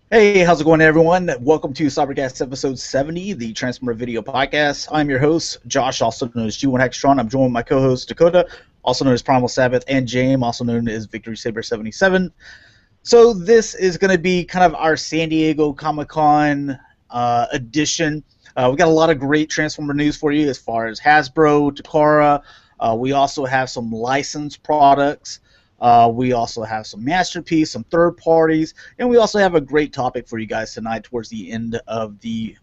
Hey, how's it going, everyone? Welcome to Cybercast Episode 70, the Transformer Video Podcast. I'm your host, Josh, also known as G1 Hextron. I'm joined with my co-host, Dakota, also known as PrimalSabbath, and Jaim, also known as Victory Saber 77. So this is going to be kind of our San Diego Comic-Con edition. We got a lot of great Transformer news for you as far as Hasbro, Takara. We also have some licensed products. We also have some Masterpiece, some third parties, and we also have a great topic for you guys tonight towards the end of the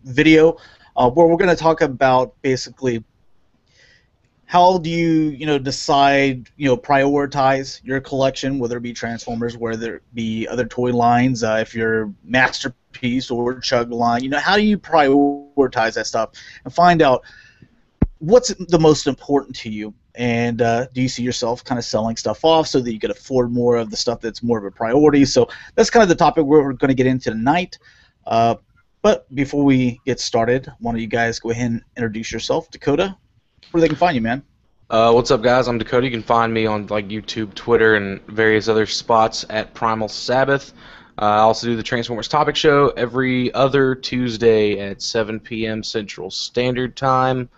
video, where we're going to talk about basically how do you decide, prioritize your collection, whether it be Transformers, whether it be other toy lines, if you're Masterpiece or Chug line, how do you prioritize that stuff and find out what's the most important to you? And do you see yourself kind of selling stuff off so that you can afford more of the stuff that's more of a priority? So that's kind of the topic we're going to get into tonight. But before we get started, why don't you guys go ahead and introduce yourself. Dakota, where they can find you, man. What's up, guys? I'm Dakota. You can find me on YouTube, Twitter, and various other spots at PrimalSabbath. I also do the Transformers Topic Show every other Tuesday at 7 p.m. Central Standard Time.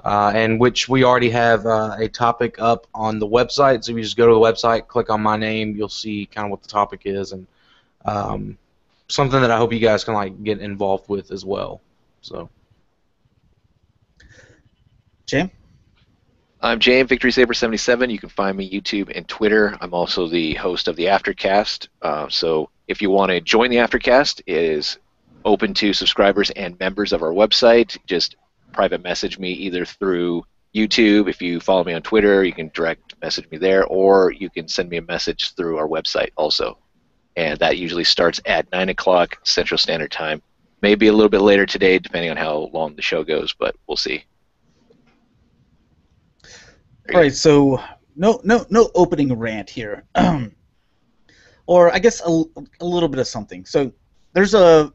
And which we already have a topic up on the website. So if you just go to the website, click on my name, you'll see kind of what the topic is, and something that I hope you guys can get involved with as well. So, Jaim? I'm Jaim, Victory Saber 77. You can find me YouTube and Twitter. I'm also the host of the Aftercast. So if you want to join the Aftercast, it is open to subscribers and members of our website. Just private message me either through YouTube. If you follow me on Twitter, you can direct message me there, or you can send me a message through our website also. And that usually starts at 9 o'clock Central Standard Time. Maybe a little bit later today, depending on how long the show goes, but we'll see. All right, so no opening rant here, or I guess a little bit of something. So there's a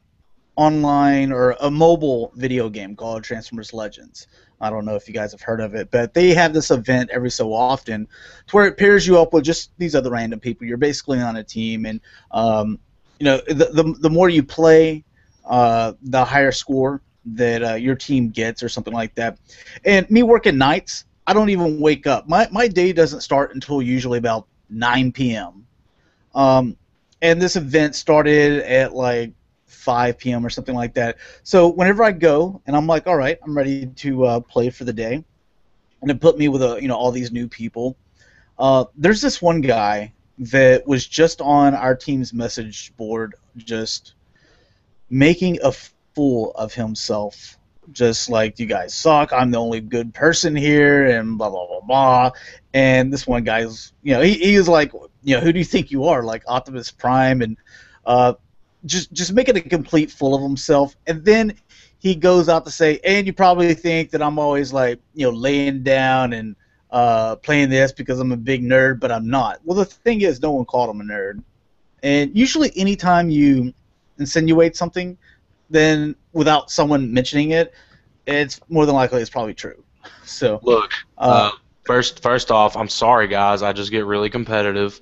online or a mobile video game called Transformers Legends. I don't know if you guys have heard of it, but they have this event every so often to where it pairs you up with just these other random people. You're basically on a team, and the more you play, the higher score that your team gets or something like that. And me working nights, I don't even wake up. My day doesn't start until usually about 9 p.m. And this event started at 5 p.m. or something like that. So whenever I go and I'm like, all right, I'm ready to play for the day, and it put me with all these new people. There's this one guy that was just on our team's message board, just making a fool of himself. Just like, you guys suck, I'm the only good person here, and blah, blah, blah, blah. And this one guy's, he is like, who do you think you are? Like Optimus Prime, and just making a complete fool of himself. And then he goes out to say, and you probably think that I'm always laying down and playing this because I'm a big nerd, but I'm not. Well, the thing is, no one called him a nerd. And usually anytime you insinuate something, then without someone mentioning it, it's more than likely it's probably true. So look, first off, I'm sorry, guys. I just get really competitive.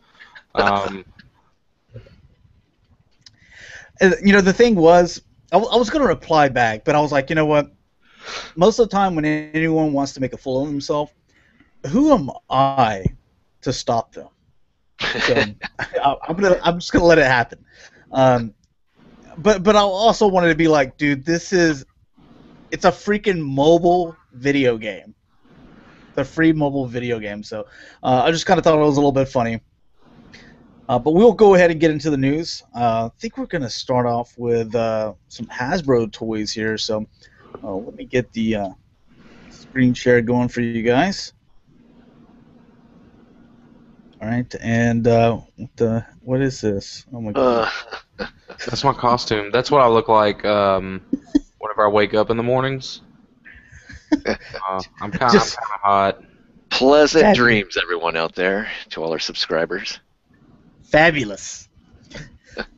The thing was, I was going to reply back, but I was like, you know what? Most of the time when anyone wants to make a fool of himself, who am I to stop them? So I'm just going to let it happen. But I also wanted to be like, dude, it's a freaking mobile video game. It's a free mobile video game. So I just kind of thought it was a little bit funny. But we'll go ahead and get into the news. I think we're going to start off with some Hasbro toys here. So let me get the screen share going for you guys. All right, and what is this? Oh my god. That's my costume. That's what I look like whenever I wake up in the mornings. I'm kind of hot. Pleasant dreams, everyone out there, to all our subscribers. Fabulous.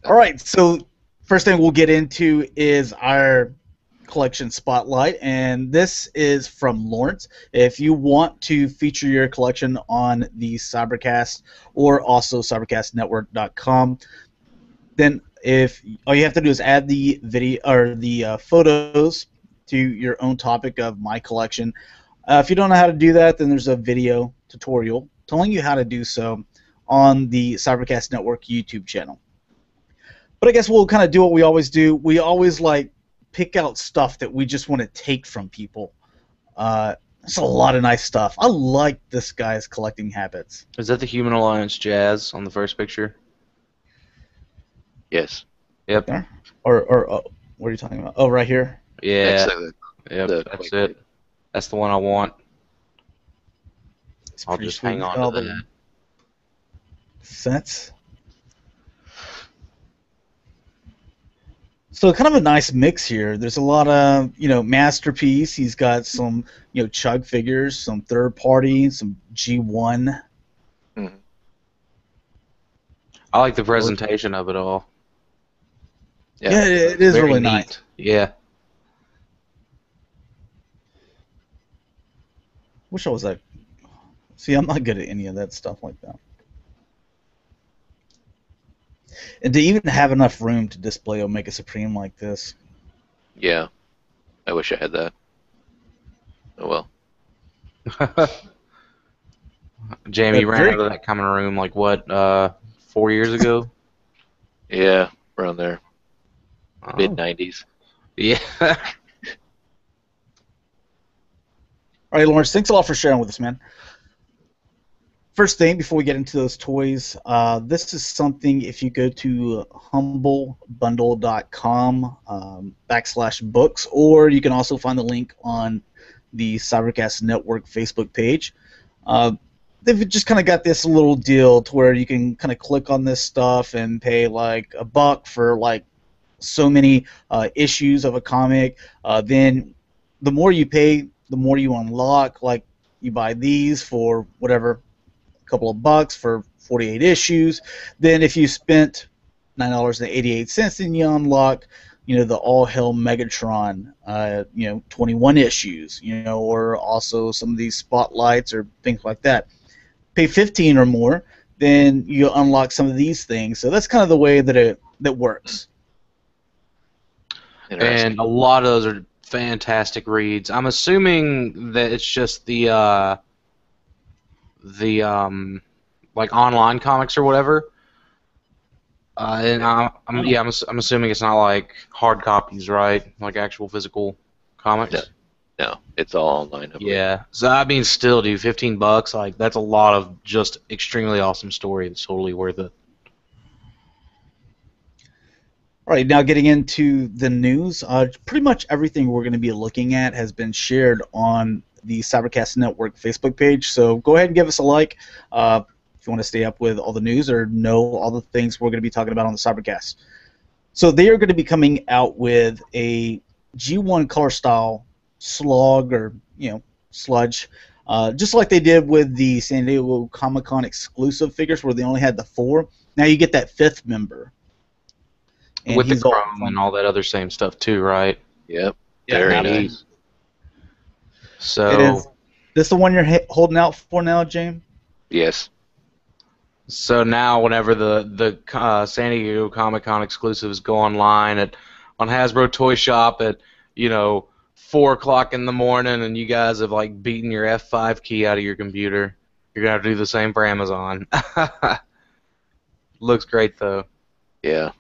All right, so first thing we'll get into is our collection spotlight, and this is from Lawrence. If you want to feature your collection on the Cybercast or also cybercastnetwork.com, then if all you have to do is add the video or the photos to your own topic of my collection. If you don't know how to do that, then there's a video tutorial telling you how to do so on the Cybercast Network YouTube channel. But I guess we'll kind of do what we always do. We always like pick out stuff that we just want to take from people. There's a lot of nice stuff. I like this guy's collecting habits. Is that the Human Alliance Jazz on the first picture? Yes. Yep. There? Or what are you talking about? Oh, right here? Yeah. Yep, That's it. That's the one I want. It's I'll pretty just sweet. hang on All to the that. sets. So kind of a nice mix here. There's a lot of, masterpiece. He's got some, chug figures, some third party, some G1. Mhm. I like the presentation of it all. Yeah, it is Very really neat. nice. Yeah. Wish I was like, see, I'm not good at any of that stuff like that. And to even have enough room to display Omega Supreme like this. Yeah. I wish I had that. Oh well. Jamie ran out of that common room like what, 4 years ago? Yeah, around there. Oh. Mid-90s. Yeah. All right, Lawrence, thanks a lot for sharing with us, man. First thing, before we get into those toys, this is something, if you go to humblebundle.com /books, or you can also find the link on the Cybercast Network Facebook page. They've just kind of got this little deal to where you can kind of click on this stuff and pay like $1 for like so many issues of a comic. Then the more you pay, the more you unlock. Like you buy these for whatever, a couple of bucks for 48 issues. Then if you spent $9.88, then you unlock, the All Hell Megatron, 21 issues, or also some of these spotlights or things like that. Pay 15 or more, then you unlock some of these things. So that's kind of the way that that works. And a lot of those are fantastic reads. I'm assuming that it's just the like online comics or whatever. And I'm assuming it's not like hard copies, right? Like actual physical comics. No, it's all online. Yeah. So I mean, still, dude, $15, like that's a lot of just extremely awesome story. It's totally worth it. All right, now getting into the news, pretty much everything we're going to be looking at has been shared on the Cybercast Network Facebook page, so go ahead and give us a like if you want to stay up with all the news or know all the things we're going to be talking about on the Cybercast. So they are going to be coming out with a G1 color style slug or, sludge, just like they did with the San Diego Comic-Con exclusive figures where they only had the 4. Now you get that 5th member. And with the chrome and all that other same stuff too, right? Yep. Yeah, very nice. So is this the one you're holding out for now, James? Yes. So now, whenever the San Diego Comic-Con exclusives go online on Hasbro Toy Shop at 4 o'clock in the morning, and you guys have like beaten your F5 key out of your computer, you're gonna have to do the same for Amazon. Looks great though. Yeah.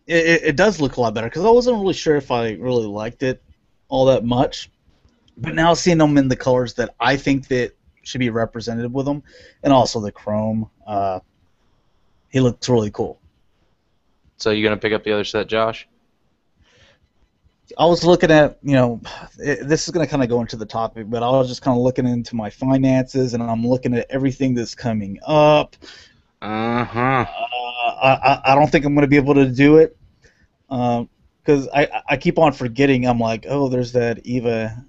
It does look a lot better because I wasn't really sure if I really liked it all that much, but now seeing them in the colors that I think that should be represented with them, and also the chrome, he looks really cool. So you gonna pick up the other set, Josh? I was looking at, this is going to kind of go into the topic, but I was just kind of looking into my finances, and I'm looking at everything that's coming up. Uh-huh. I don't think I'm going to be able to do it because I keep on forgetting. I'm like, oh, there's that EVA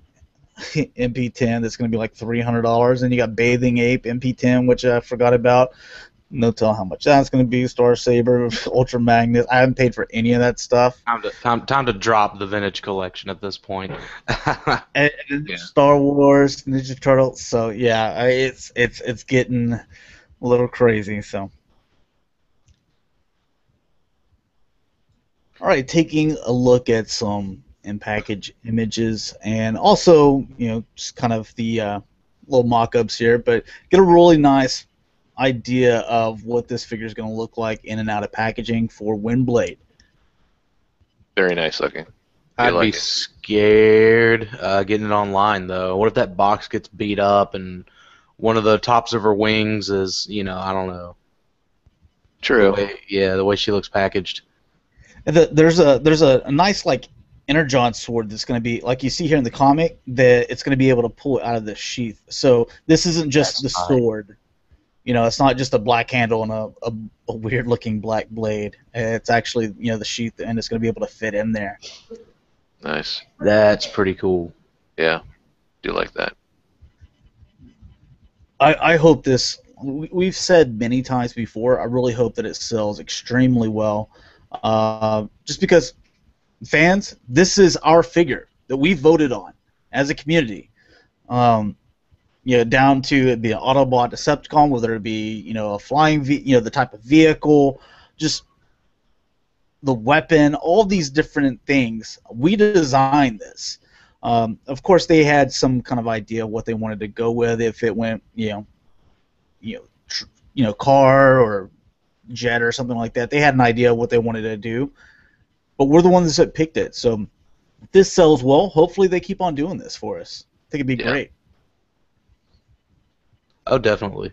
MP10 that's going to be like $300, and you got Bathing Ape MP10, which I forgot about. No telling how much that's going to be. Star Saber, Ultra Magnus. I haven't paid for any of that stuff. Time to drop the vintage collection at this point. and Star Wars, Ninja Turtles. So yeah, it's getting a little crazy. So All right, taking a look at some in-package images and also, just kind of the little mock-ups here, but get a really nice idea of what this figure is going to look like in and out of packaging for Windblade. Very nice looking. I'd be scared getting it online, though. What if that box gets beat up and one of the tops of her wings is, I don't know. True. The way she looks packaged. And there's a nice energon sword that's going to be like you see here in the comic, that it's going to be able to pull it out of the sheath. So this isn't just the sword. It's not just a black handle and a weird looking black blade. It's actually the sheath, and it's going to be able to fit in there. Nice. That's pretty cool. Yeah, do like that. I hope this. We've said many times before. I really hope that it sells extremely well. Just because fans, this is our figure that we voted on as a community. Down to it be an Autobot Decepticon, whether it be a flying the type of vehicle, just the weapon, all these different things. We designed this. Of course, they had some kind of idea of what they wanted to go with. If it went, car or jet or something like that, they had an idea of what they wanted to do. But we're the ones that picked it. So if this sells well, hopefully they keep on doing this for us. I think it'd be great. Oh, definitely.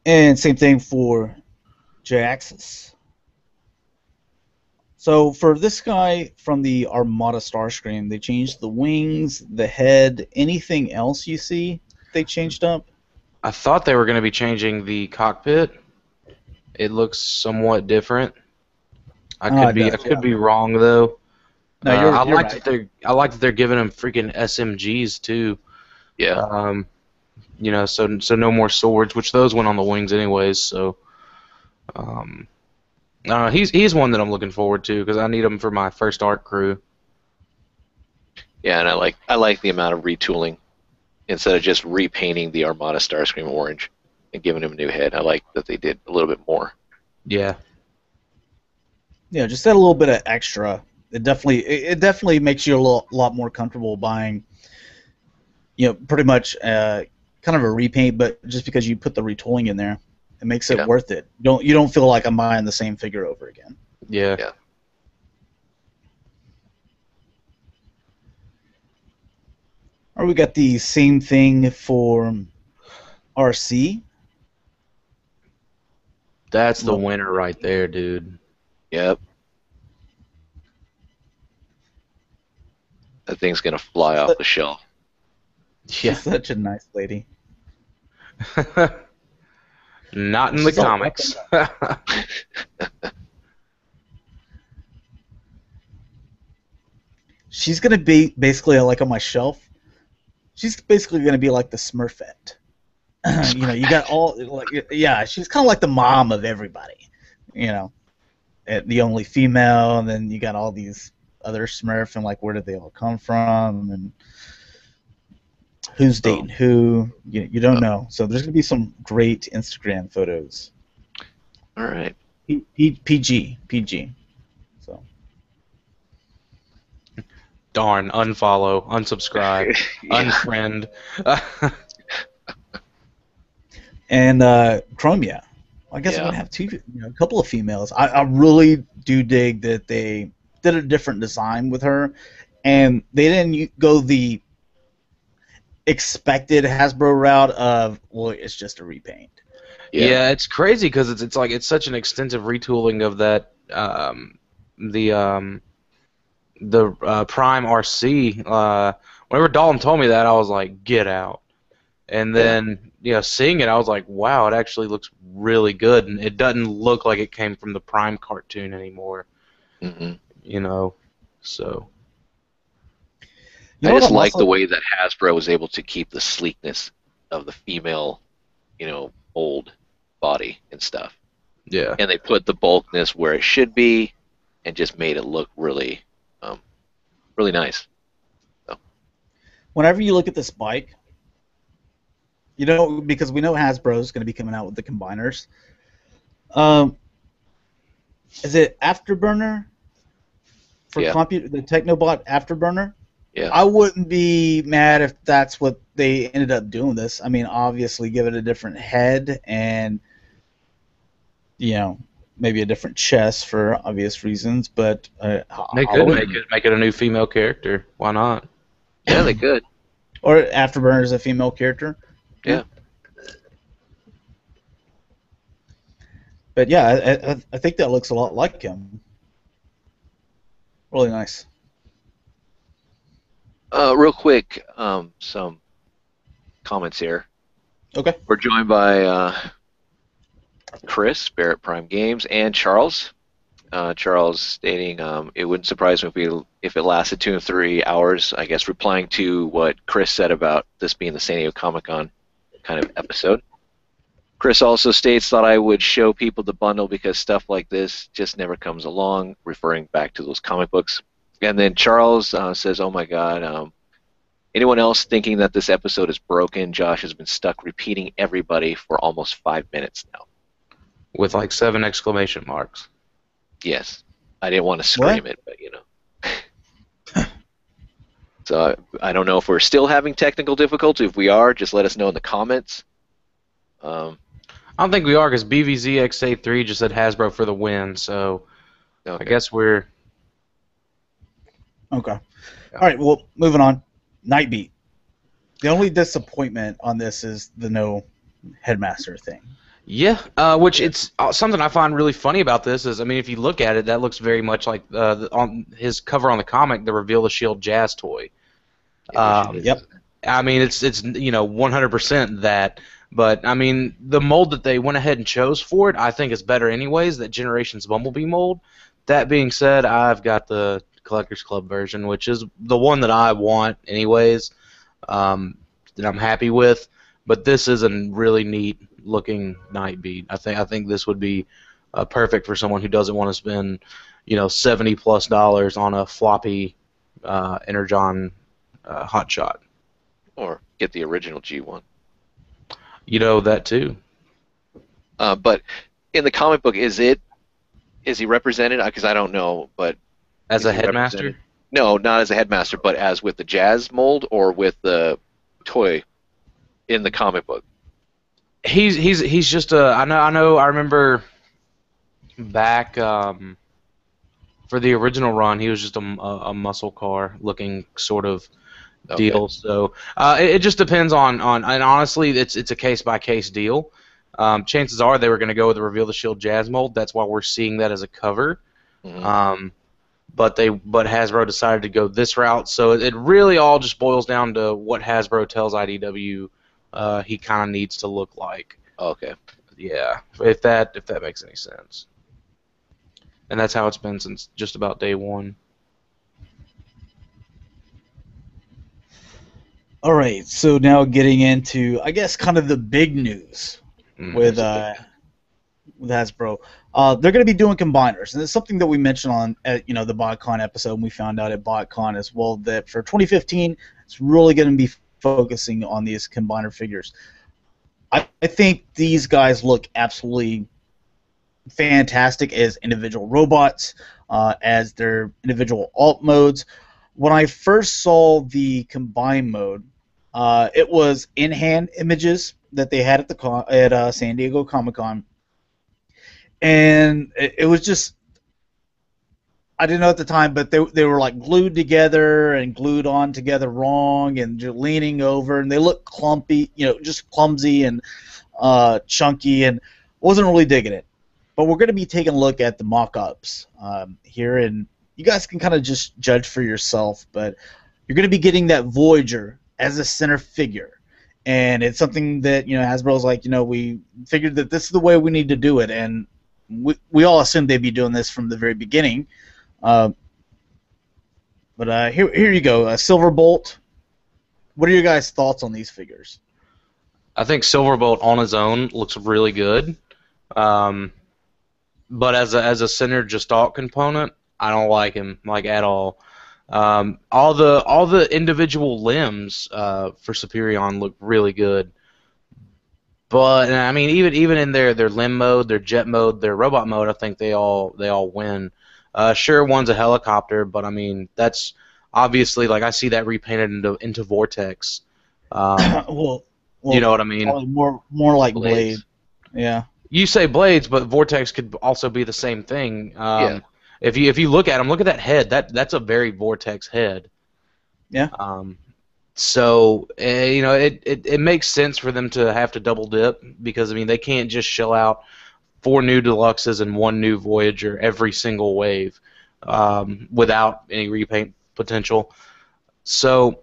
And same thing for J-Axis. So for this guy from the Armada Starscream, they changed the wings, the head. Anything else you see they changed up? I thought they were going to be changing the cockpit. It looks somewhat different. I could be wrong though. No, I you're like right. I like that they're giving them freaking SMGs too. Yeah. So no more swords, which those went on the wings anyways. So, he's one that I'm looking forward to because I need him for my first art crew. Yeah, and I like the amount of retooling instead of just repainting the Armada Starscream orange and giving him a new head. I like that they did a little bit more. Yeah. Yeah, just add a little bit of extra. It definitely makes you a lot more comfortable buying. Pretty much kind of a repaint, but just because you put the retooling in there, it makes it worth it. You don't feel like I'm buying the same figure over again. Yeah. Yeah. Or we got the same thing for RC. That's the winner right there, dude. Yep. That thing's gonna fly off the shelf. Yeah. She's such a nice lady. Not in the comics. She's gonna be basically like on my shelf. She's basically gonna be like the Smurfette. You got all she's kind of like the mom of everybody. The only female, and then you got all these other Smurf, and where did they all come from, and who's dating who? You don't know. So there's gonna be some great Instagram photos. All right. PG. So. Darn, unfollow, unsubscribe, unfriend. And Chromia. I guess we're going to have a couple of females. I really do dig that they did a different design with her, and they didn't go the expected Hasbro route of, well, it's just a repaint. Yeah, it's crazy because it's such an extensive retooling of that the Prime RC. Whenever Dalton told me that, I was like, get out. And then seeing it, I was like, wow, it actually looks really good, and it doesn't look like it came from the Prime cartoon anymore. Mm-hmm. So. I just like the way that Hasbro was able to keep the sleekness of the female, old body and stuff. Yeah. And they put the bulkness where it should be, and just made it look really, really nice. So. Whenever you look at this bike, because we know Hasbro is going to be coming out with the combiners. is it Afterburner for Yeah. the Technobot Afterburner? Yeah. I wouldn't be mad if that's what they ended up doing this. I mean, obviously give it a different head and, you know, maybe a different chest for obvious reasons, but They I could wouldn't. make it a new female character. Why not? Yeah, they could. Or Afterburner is a female character. Yeah. But yeah, I think that looks a lot like him. Really nice. Real quick, some comments here. Okay. We're joined by Chris, Barrett Prime Games, and Charles. Charles stating it wouldn't surprise me if it lasted 2 to 3 hours. I guess replying to what Chris said about this being the San Diego Comic-Con kind of episode. Chris also states that I would show people the bundle because stuff like this just never comes along, referring back to those comic books. And then Charles says, "Oh my God, anyone else thinking that this episode is broken? Josh has been stuck repeating everybody for almost 5 minutes now." With like 7 exclamation marks. Yes, I didn't want to scream it, but you know. So I don't know if we're still having technical difficulty. If we are, just let us know in the comments. I don't think we are because BVZXA3 just said Hasbro for the win, so Okay. I guess we're... Okay. All right, well, moving on. Nightbeat. The only disappointment on this is the no headmaster thing. Yeah, which it's something I find really funny about this is, I mean, if you look at it, that looks very much like on his cover on the comic, the Reveal the Shield Jazz toy. Yep. I mean, it's 100% that, but I mean, the mold that they went ahead and chose for it, I think is better anyways. That Generations Bumblebee mold. That being said, I've got the Collectors Club version, which is the one that I want anyways, that I'm happy with. But this is a really neat looking Nightbeat. I think this would be perfect for someone who doesn't want to spend, $70+ on a floppy Energon hotshot. Or get the original G1. That too. But in the comic book, is he represented? Because I don't know, but As is a he headmaster? represented? No, not as a headmaster, but as with the jazz mold or with the toy in the comic book. He's just a. I remember back for the original run, he was just a muscle car looking sort of deal. Okay. So it just depends on and honestly, it's a case by case deal. Chances are they were going to go with the Reveal the Shield Jazz mold. That's why we're seeing that as a cover. Mm-hmm. But Hasbro decided to go this route. So it really all just boils down to what Hasbro tells IDW he kind of needs to look like. Okay. Yeah, if that makes any sense. And that's how it's been since just about day one. All right, so now getting into, I guess, kind of the big news with Hasbro. They're going to be doing combiners, and it's something that we mentioned on the BotCon episode, and we found out at BotCon as well that for 2015, it's really going to be focusing on these combiner figures. I think these guys look absolutely fantastic as individual robots, as their individual alt modes. When I first saw the combine mode, it was in-hand images that they had at San Diego Comic-Con, and it was just, I didn't know at the time, but they were like glued together and glued on together wrong and just leaning over, and they looked clumpy, just clumsy and chunky, and wasn't really digging it. But we're going to be taking a look at the mock-ups here, and you guys can kind of just judge for yourself, but you're going to be getting that Voyager as a center figure. And it's something that, Hasbro's like, we figured that this is the way we need to do it, and we all assumed they'd be doing this from the very beginning. But here you go, Silverbolt. What are your guys' thoughts on these figures? I think Silverbolt on his own looks really good. But as a center gestalt component, I don't like him at all. All the individual limbs for Superion look really good, But I mean, even in their limb mode, their jet mode, their robot mode, I think they all win. Sure, one's a helicopter, but I mean that's obviously like I see that repainted into Vortex. well, You know well, what I mean? probably more like Blade. Blades. Yeah. You say blades, but Vortex could also be the same thing. Yeah. If you look at him, look at that head. That's a very Vortex head. Yeah. So you know, it makes sense for them to have to double dip because I mean they can't just shell out 4 new Deluxes and 1 new Voyager every single wave without any repaint potential. So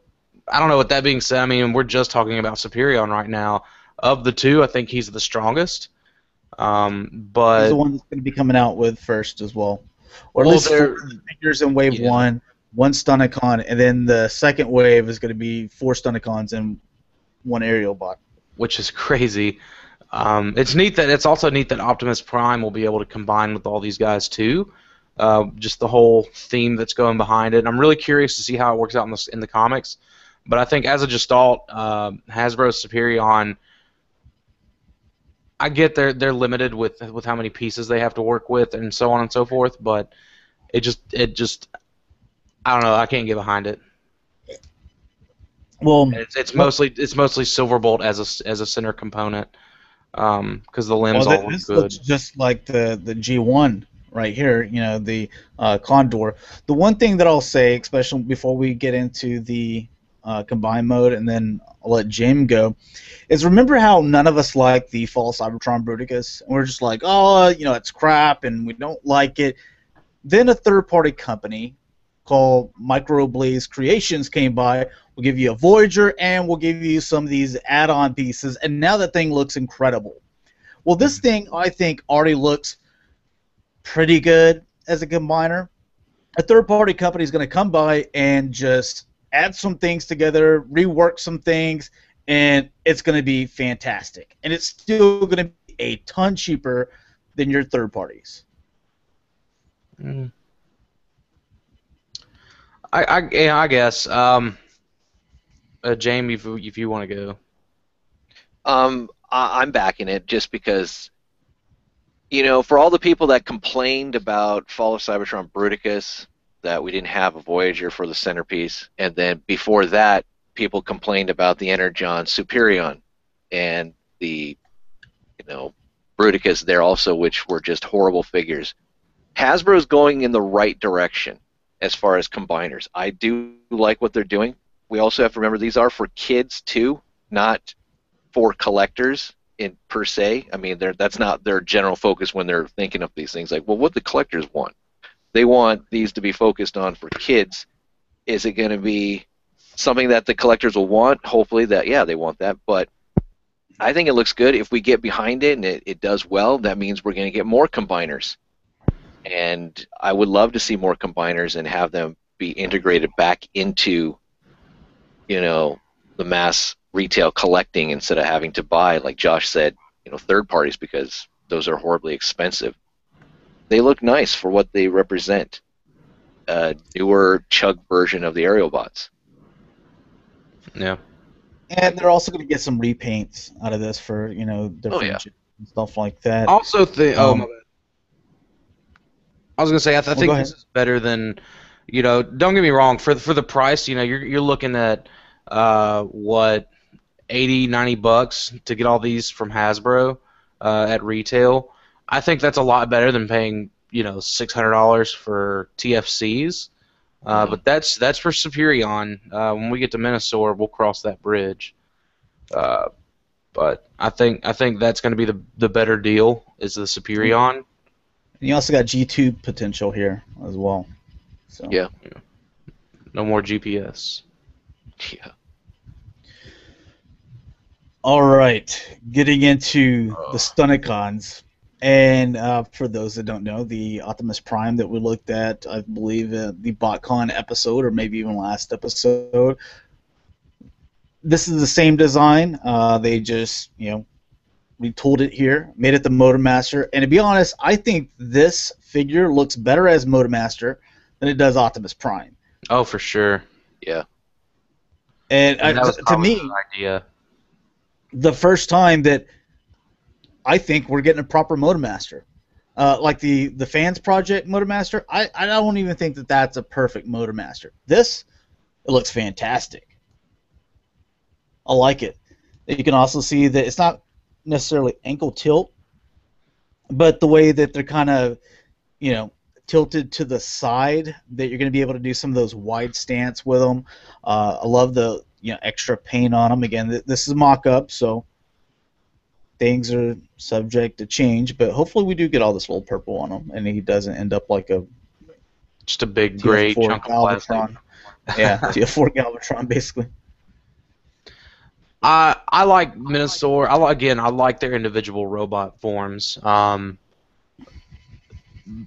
I don't know. With that being said, I mean we're just talking about Superion right now. Of the two, I think he's the strongest. He's the But one that's going to be coming out with first as well, or at well, least 4 figures in wave yeah. 1 Stunticon, and then the second wave is going to be 4 Stunticons and 1 aerial bot. Which is crazy. It's also neat that Optimus Prime will be able to combine with all these guys too. Just the whole theme that's going behind it. And I'm really curious to see how it works out in the comics. But I think as a Gestalt, Hasbro's Superion, I get they're limited with how many pieces they have to work with and so on and so forth. But it just I don't know. I can't get behind it. Well, It's mostly Silverbolt as a center component because the limbs all look this good. looks just like the G1 right here. You know, the Condor. The one thing that I'll say, especially before we get into the combined mode, and then I'll let Jaim go, is remember how none of us like the Fall Cybertron Bruticus, and we're just like, oh, you know, it's crap, and we don't like it. Then a third-party company called Microblaze Creations came by. We'll give you a Voyager, and we'll give you some of these add-on pieces, and now that thing looks incredible. Well, this thing, I think, already looks pretty good as a combiner. A third-party company is going to come by and just add some things together, rework some things, and it's going to be fantastic. And it's still going to be a ton cheaper than your third parties. Mm. I guess. Jaim, if you want to go. I'm backing it just because, you know, for all the people that complained about Fall of Cybertron Bruticus, that we didn't have a Voyager for the centerpiece, and then before that, people complained about the Energon Superion and the, you know, Bruticus there also, which were just horrible figures. Hasbro's going in the right direction as far as combiners. I do like what they're doing. We also have to remember these are for kids too, not for collectors in per se. I mean, that's not their general focus when they're thinking of these things. Like, well, what the collectors want? They want these to be focused on for kids. Is it going to be something that the collectors will want? Hopefully that, yeah, they want that. But I think it looks good. If we get behind it and it does well, that means we're going to get more combiners. And I would love to see more combiners and have them be integrated back into, you know, the mass retail collecting instead of having to buy, like Josh said, you know, third parties, because those are horribly expensive. They look nice for what they represent. A newer chug version of the aerial bots. Yeah. And they're also going to get some repaints out of this for, you know, different and stuff like that. Also, my bad. I was gonna say I think go this ahead. is better than, you know. Don't get me wrong. For the price, you know, you're looking at what, $80-$90 to get all these from Hasbro at retail. I think that's a lot better than paying, you know, $600 for TFCs. But that's for Superion. When we get to Minosaur, we'll cross that bridge. But I think that's going to be the better deal is the Superion. And you also got G2 potential here as well. So. Yeah. No more GPS. Yeah. All right, getting into the Stunticons. And for those that don't know, the Optimus Prime that we looked at, I believe, the BotCon episode, or maybe even last episode, this is the same design. They just, you know, retooled it here, made it the Motormaster. And to be honest, I think this figure looks better as Motormaster than it does Optimus Prime. Oh, for sure. Yeah. And that was to me, the idea. the first time that I think we're getting a proper Motormaster. Like the Fans Project Motormaster, I don't even think that that's a perfect Motormaster. This, it looks fantastic. I like it. You can also see that it's not necessarily ankle tilt, but the way that they're kind of, tilted to the side, that you're going to be able to do some of those wide stance with them. I love the extra paint on them. Again, this is mock-up, so things are subject to change, but hopefully we do get all this little purple on him, and he doesn't end up like just a big gray chunk of plastic. Yeah, TF4 Galvatron, basically. I like Minosaur. I like their individual robot forms.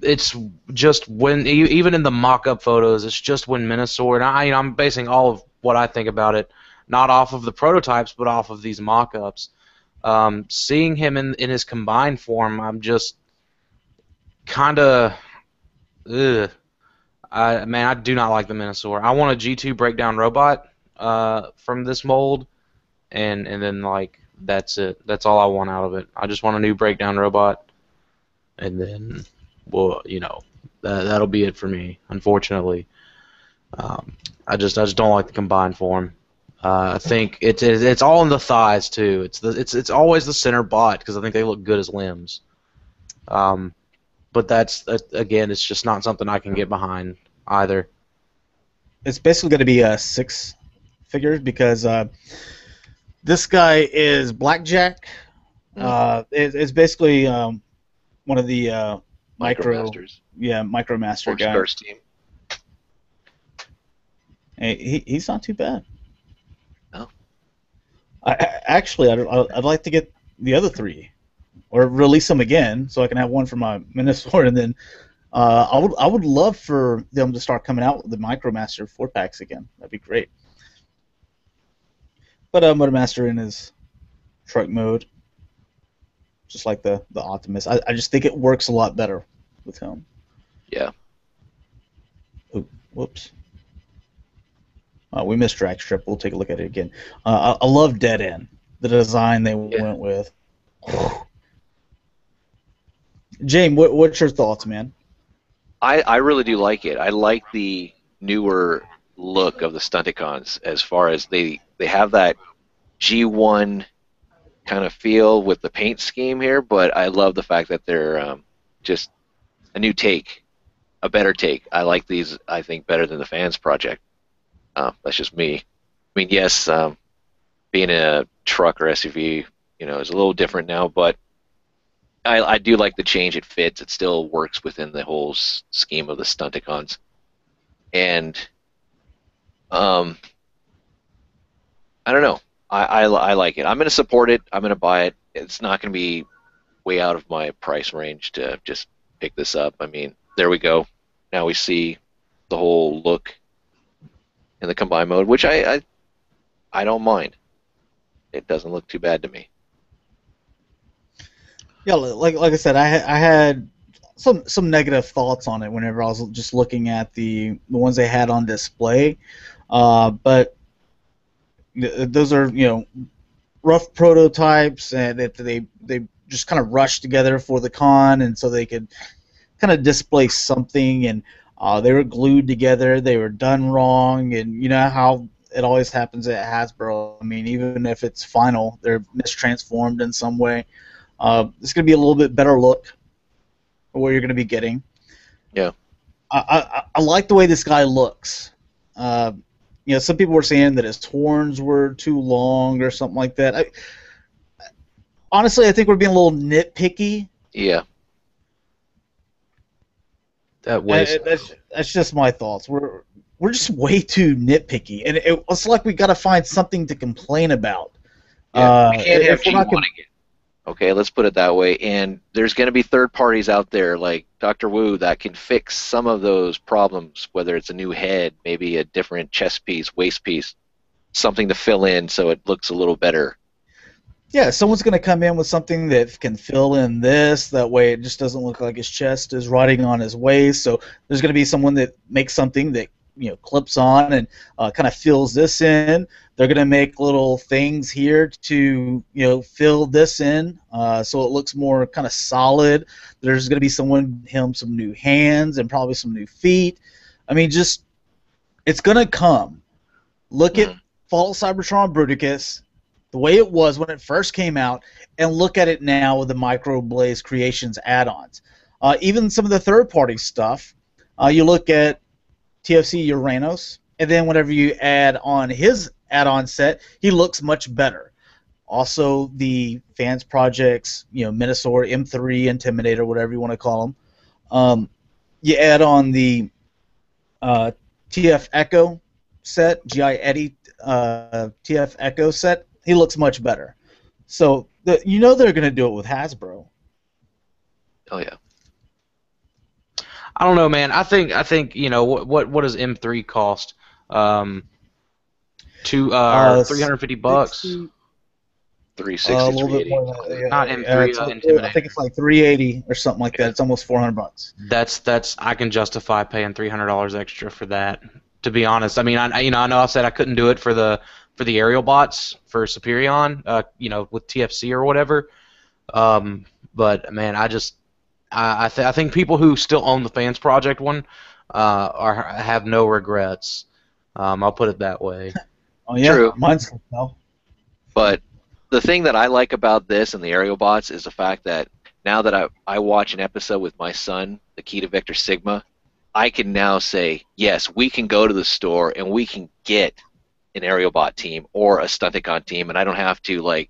It's just when, even in the mock-up photos, it's just when Minosaur, and I'm basing all of what I think about it not off of the prototypes, but off of these mock-ups. Seeing him in his combined form, I'm just kind of, I do not like the Minosaur. I want a G2 breakdown robot from this mold, and then like that's it. That's all I want out of it. I just want a new breakdown robot, and then that'll be it for me. Unfortunately, I just don't like the combined form. I think it's all in the thighs too. It's always the center bot because I think they look good as limbs. But that's again, it's just not something I can get behind either. It's basically going to be 6 figures because this guy is Blackjack. It's basically one of the Micromasters. Micromaster guys. Team. Hey, he's not too bad. No. I'd like to get the other 3, or release them again, so I can have one for my Minosaur, and then I would love for them to start coming out with the Micromaster 4-packs again. That'd be great. But Motormaster in his truck mode, just like the Optimus, I just think it works a lot better with him. Yeah. Ooh, whoops. We missed Drag Strip. We'll take a look at it again. I love Dead End, the design they went with. Jaim, what's your thoughts, man? I really do like it. I like the newer look of the Stunticons, as far as they have that G1 kind of feel with the paint scheme here, but I love the fact that they're just a new take, a better take. I like these, I think, better than the Fans Project. That's just me. I mean, yes, being a truck or SUV, is a little different now, but I do like the change. It fits. It still works within the whole scheme of the Stunticons. And I don't know. I like it. I'm going to support it. I'm going to buy it. It's not going to be way out of my price range to just pick this up. I mean, there we go. Now we see the whole look in the combined mode, which I don't mind. It doesn't look too bad to me. Yeah, like I said, I had some negative thoughts on it whenever I was just looking at the ones they had on display, but those are rough prototypes, and that they just kind of rushed together for the con, and so they could kind of display something, and they were glued together. They were done wrong, and you know how it always happens at Hasbro. I mean, even if it's final, they're mistransformed in some way. It's going to be a little bit better look for what you're going to be getting. Yeah. I like the way this guy looks. Some people were saying that his horns were too long or something like that. Honestly, I think we're being a little nitpicky. Yeah. That's just my thoughts. We're just way too nitpicky, and it's like we got to find something to complain about. Yeah. We can't have G1 again. Okay, let's put it that way. And there's going to be third parties out there like Dr. Wu that can fix some of those problems, whether it's a new head, maybe a different chest piece, waist piece, something to fill in so it looks a little better. Yeah, someone's going to come in with something that can fill in this. That way it just doesn't look like his chest is riding on his waist. So there's going to be someone that makes something that clips on and kind of fills this in. They're going to make little things here to fill this in so it looks more kind of solid. There's going to be some new hands and probably some new feet. I mean, just it's going to come. Look at Fall of Cybertron Bruticus, the way it was when it first came out, and look at it now with the Microblaze Creations add-ons. Even some of the third-party stuff, you look at TFC Uranos, and then whenever you add on his add-on set, he looks much better. Also, the fans projects, Minosaur, M3, Intimidator, whatever you want to call them. You add on the TF Echo set, GI Eddie TF Echo set, he looks much better. So they're going to do it with Hasbro. Oh yeah. I don't know, man. I think what does M3 cost? $350. 360, a little bit more than that. Not M3 Intimidator. I think it's like $380 or something like that. It's almost $400. That's I can justify paying $300 extra for that. To be honest, I mean, I know I said I couldn't do it for the aerial bots for Superion, with TFC or whatever. But man, I think people who still own the Fans Project one have no regrets. I'll put it that way. Oh yeah, True. Mine's no. But the thing that I like about this and the aerial bots is the fact that now that I watch an episode with my son, the Key to Victor Sigma, I can now say, yes, we can go to the store and we can get an aerial bot team or a Stunticon team, and I don't have to have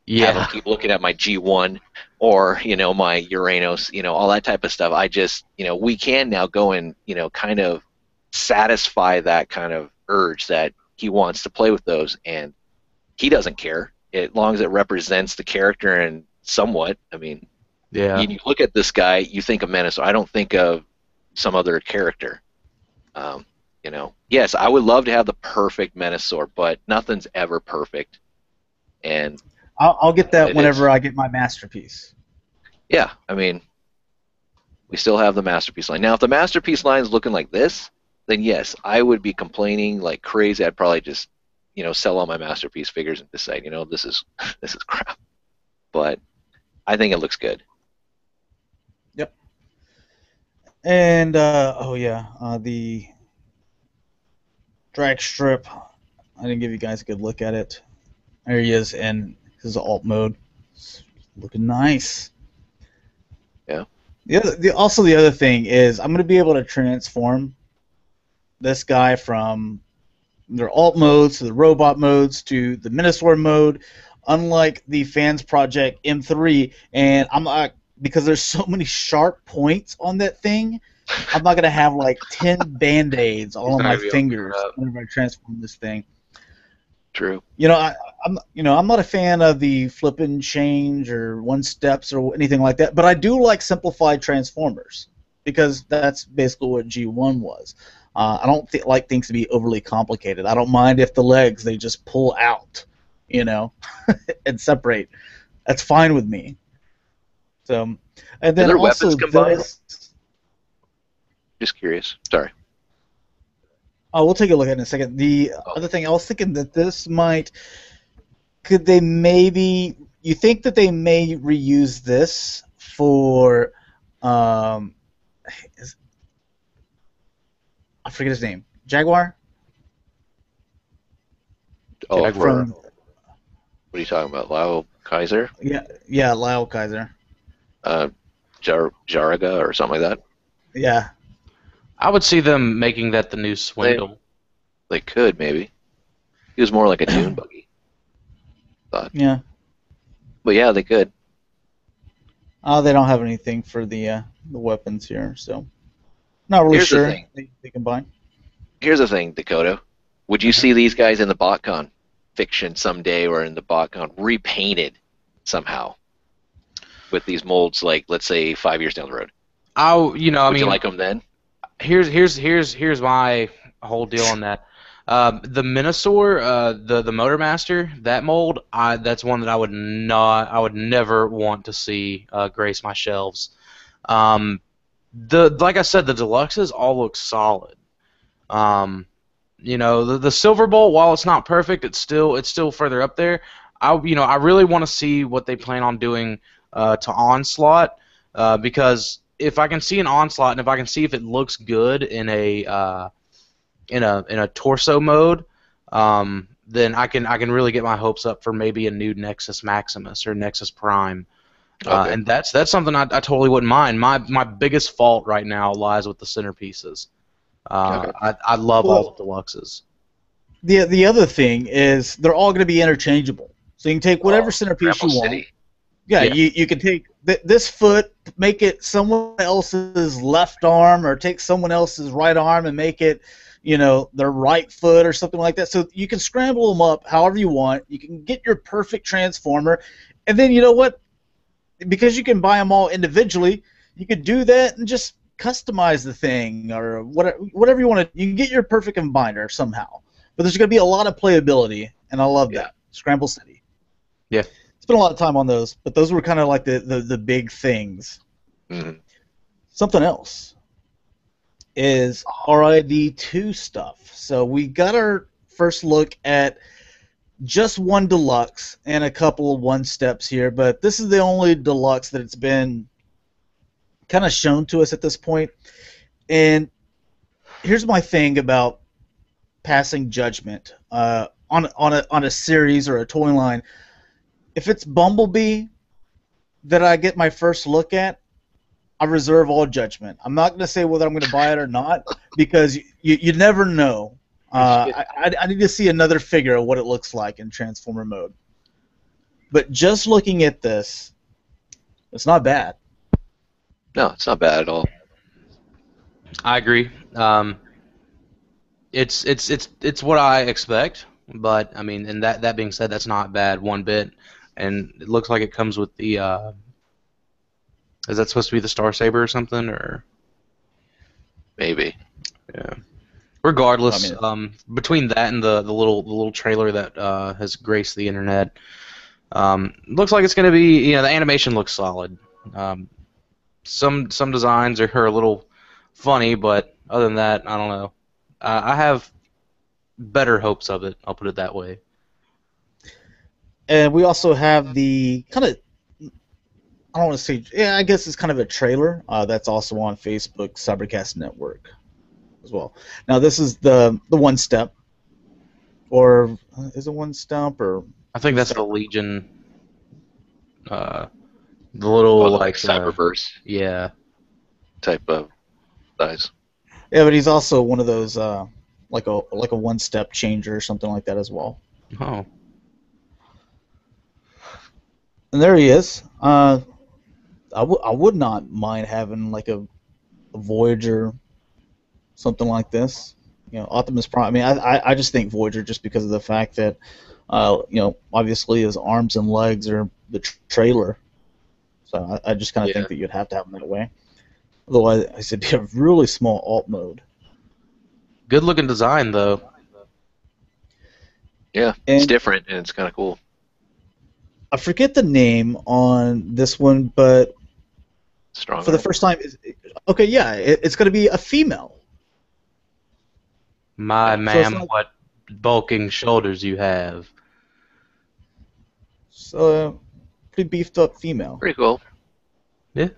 them keep looking at my G1 or my Uranus, all that type of stuff. I just we can now go and kind of satisfy that kind of urge that he wants to play with those, and he doesn't care as long as it represents the character and somewhat. I mean, yeah. You look at this guy, you think of Menace. I don't think of some other character. Yes, I would love to have the perfect Menasor, but nothing's ever perfect. And I'll get that whenever I get my masterpiece. Yeah, I mean, we still have the masterpiece line. Now, if the masterpiece line is looking like this, then yes, I would be complaining like crazy. I'd probably just, sell all my masterpiece figures and decide, this is crap. But I think it looks good. Yep. And the drag strip. I didn't give you guys a good look at it. There he is in his alt mode. It's looking nice. Yeah. The other thing is I'm going to be able to transform this guy from their alt modes to the robot modes to the Minosaur mode, unlike the Fans Project M3. And I'm not, because there's so many sharp points on that thing, I'm not going to have like 10 Band-Aids all on my fingers whenever I transform this thing. True. I'm not a fan of the flip and change or one steps or anything like that, but I do like simplified transformers because that's basically what G1 was. I don't like things to be overly complicated. I don't mind if the legs they just pull out, and separate. That's fine with me. So, and then their also weapons combined? Just curious. Sorry. Oh, we'll take a look at it in a second. The other thing, I was thinking that this might... You think that they may reuse this for... I forget his name. Jaguar? Oh, Jaguar. what are you talking about? Lyle Kaiser? Yeah, Lyle Kaiser. Jaraga or something like that? Yeah. I would see them making that the new Swindle. They could, maybe. He was more like a dune buggy. Thought. Yeah. But yeah, they could. They don't have anything for the weapons here, so not really Here's sure the thing. they combine. Here's the thing, Dakota. Would you see these guys in the BotCon fiction someday, or in the BotCon repainted somehow with these molds, like let's say 5 years down the road? Would you like them then? Here's my whole deal on that. The Minosaur, the Motormaster, that mold, that's one that I would never want to see grace my shelves. Like I said, the deluxes all look solid. You know, the Silver Bolt, while it's not perfect, it's still further up there. I really want to see what they plan on doing to Onslaught, because if I can see an Onslaught and if I can see if it looks good in a torso mode, then I can really get my hopes up for maybe a new Nexus Maximus or Nexus Prime. Okay. And that's something I totally wouldn't mind. My biggest fault right now lies with the centerpieces. Okay. I love all the deluxes. The other thing is they're all going to be interchangeable. So you can take whatever centerpiece you Primal want. City. Yeah, Yeah. you can take this foot, make it someone else's left arm, or take someone else's right arm and make it, their right foot or something like that. So you can scramble them up however you want. You can get your perfect transformer, and then you know what? Because you can buy them all individually, you could do that and just customize the thing or whatever you want to. You can get your perfect combiner somehow. But there's going to be a lot of playability, and I love that. Scramble City. Yeah. Spent a lot of time on those, but those were kind of like the big things. Mhm. Something else is RID2 stuff. So we got our first look at just one deluxe and a couple of one steps here, but this is the only deluxe that it's been kind of shown to us at this point. And here's my thing about passing judgment on a series or a toy line. If it's Bumblebee that I get my first look at, I reserve all judgment. I'm not going to say whether I'm going to buy it or not because you never know. I need to see another figure of what it looks like in Transformer mode. But just looking at this, it's not bad. No, it's not bad at all. I agree. It's what I expect, but I mean, and that being said, that's not bad one bit. And it looks like it comes with the. Is that supposed to be the Star Saber or something, or? Maybe. Yeah. Regardless, I between that and the little trailer that has graced the internet, looks like it's going to be. The animation looks solid. Some designs are a little funny, but other than that, I don't know. I have better hopes of it. I'll put it that way. And we also have the kind of, I don't want to say, I guess it's kind of a trailer that's also on Facebook, Cybercast Network as well. Now this is the one step, or is it one step, or? I think that's the Legion. The little Like Cyberverse yeah. type of size. Yeah, but he's also one of those like a one-step changer or something like that as well. Oh. And there he is. I would not mind having like a Voyager, something like this. Optimus Prime. I mean, I just think Voyager just because of the fact that obviously his arms and legs are the trailer. So I just kind of think that you'd have to have him that way. Otherwise, I said be a really small alt mode. Good looking design though. Yeah, it's different and it's kind of cool. I forget the name on this one, but Strong for the first time, okay, yeah, it's going to be a female. My ma'am, like, what bulking shoulders you have. So, pretty beefed up female. Pretty cool. Yeah.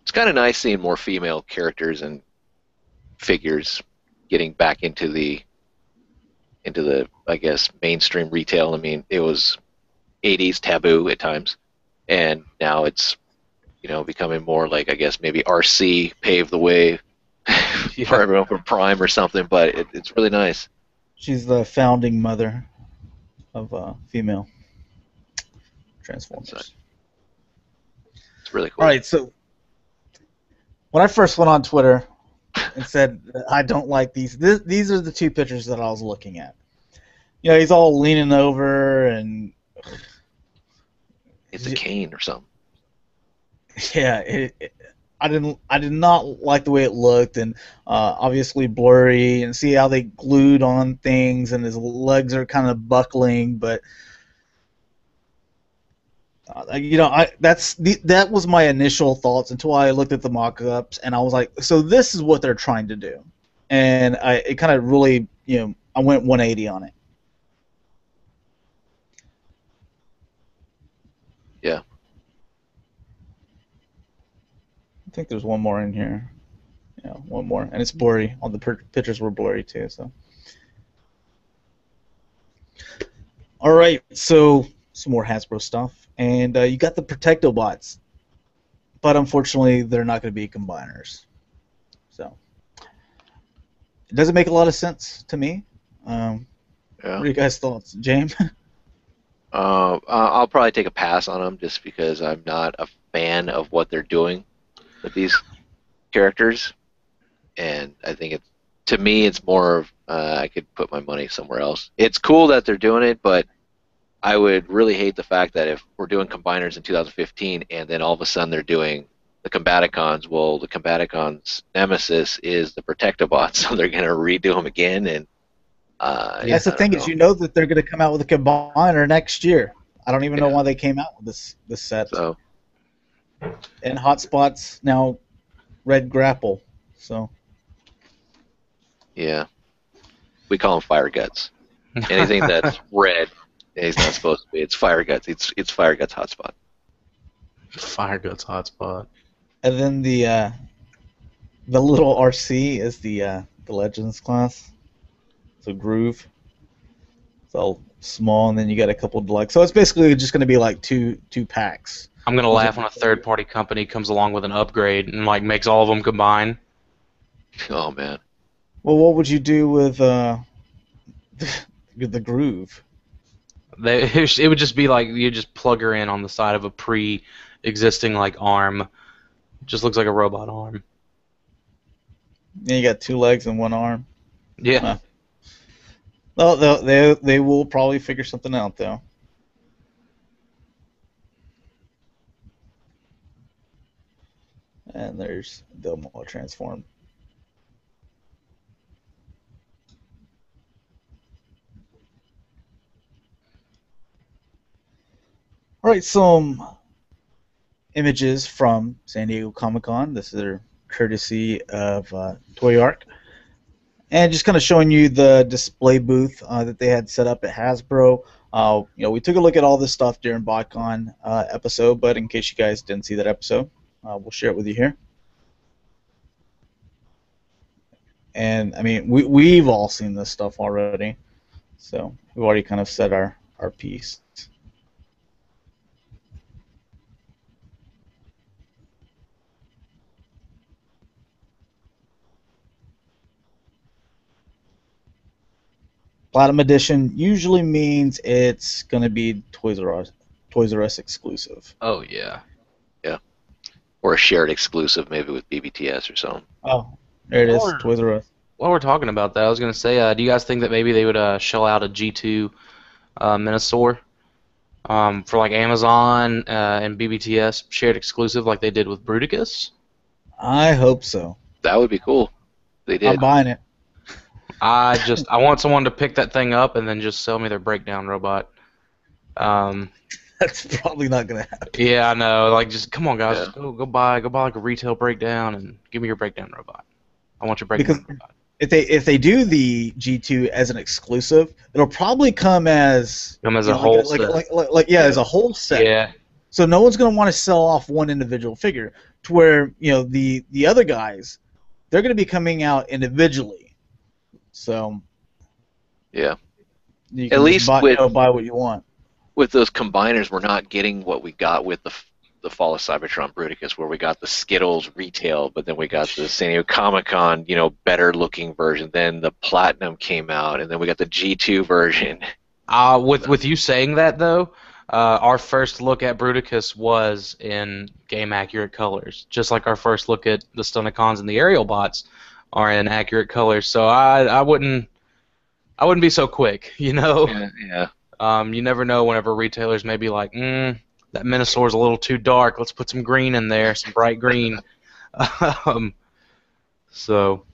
It's kind of nice seeing more female characters and figures getting back into the I guess mainstream retail. I mean, it was 80s taboo at times, and now it's becoming more like, I guess maybe RC paved the way for everyone from Prime or something. But it's really nice. She's the founding mother of female Transformers. It's really cool. All right, so when I first went on Twitter and said I don't like these are the two pictures that I was looking at. He's all leaning over and it's a cane or something. Yeah, I did not like the way it looked, and obviously blurry, and see how they glued on things, and his legs are kind of buckling, but that was my initial thoughts until I looked at the mock-ups and I was like, so this is what they're trying to do, and it kind of really, I went 180 on it. Yeah. I think there's one more in here. Yeah, one more, and it's blurry. All the pictures were blurry too. So, all right, so some more Hasbro stuff, and you got the Protectobots, but unfortunately, they're not going to be combiners. So, it doesn't make a lot of sense to me. Yeah. What are you guys' thoughts, James? I'll probably take a pass on them just because I'm not a fan of what they're doing with these characters, and I think to me it's more of I could put my money somewhere else. It's cool that they're doing it, but I would really hate the fact that if we're doing combiners in 2015 and then all of a sudden they're doing the Combaticons, well, the Combaticons' nemesis is the Protectobots, so they're going to redo them again. And that's the thing is, that they're going to come out with a combiner next year. I don't even know why they came out with this set. So, and Hotspot's now Red Grapple. So yeah, we call him Fire Guts. Anything that's red, he's not supposed to be. It's Fire Guts. It's Fire Guts Hotspot. Fire Guts Hotspot. And then the little RC is the Legends class. So Groove. It's all small, and then you got a couple of deluxe. So it's basically just going to be like two packs. I'm gonna laugh when a third-party company comes along with an upgrade and like makes all of them combine. Oh man. Well, what would you do with the Groove? It would just be like you just plug her in on the side of a pre-existing like arm. It just looks like a robot arm. Yeah, you got 2 legs and 1 arm. Yeah. Well, they will probably figure something out though. And there's the more transformed. All right, some images from San Diego Comic-Con. This is their courtesy of Toy Arc. And just kind of showing you the display booth that they had set up at Hasbro. We took a look at all this stuff during BotCon episode, but in case you guys didn't see that episode, we'll share it with you here. And I mean, we've all seen this stuff already, so we've already kind of said our piece. Platinum Edition usually means it's going to be Toys R Us exclusive. Oh yeah. Yeah. Or a shared exclusive, maybe with BBTS or something. Oh, there it is, Toys R Us. While we're talking about that, I was going to say, do you guys think that maybe they would shell out a G2 Minosaur for like Amazon and BBTS shared exclusive like they did with Bruticus? I hope so. That would be cool. They did. I'm buying it. I want someone to pick that thing up and then just sell me their breakdown robot. That's probably not gonna happen. Yeah, I know. Like, just come on, guys. Yeah. Go buy like a retail breakdown and give me your breakdown robot. I want your breakdown robot. If they do the G2 as an exclusive, it'll probably come as a whole set. As a whole set. Yeah. So no one's gonna want to sell off one individual figure. To where the other guys, they're gonna be coming out individually. So, yeah, you can at least buy what you want. With those combiners, we're not getting what we got with the Fall of Cybertron Bruticus, where we got the Skittles retail, but then we got the San Diego Comic-Con, better looking version. Then the Platinum came out, and then we got the G2 version. With you saying that though, our first look at Bruticus was in game accurate colors, just like our first look at the Stunticons and the Aerial Bots are in accurate colors, so I wouldn't be so quick, Yeah. You never know whenever retailers may be like, that Minosaur's a little too dark. Let's put some green in there, some bright green. So.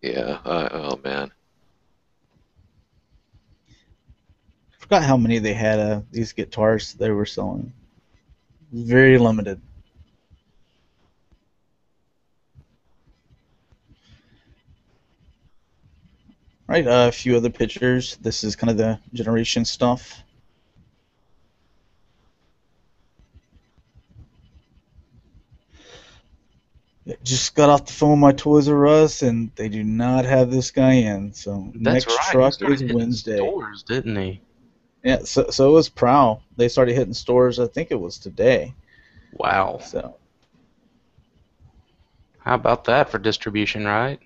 Yeah. Oh man. Forgot how many they had these guitars they were selling. Very limited. Right, a few other pictures. This is kind of the generation stuff. Just got off the phone with my Toys R Us, and they do not have this guy in. So That's next right. truck He started is hitting Wednesday. stores, didn't he? Yeah, so it was Prowl. They started hitting stores. I think it was today. Wow. So How about that for distribution, right?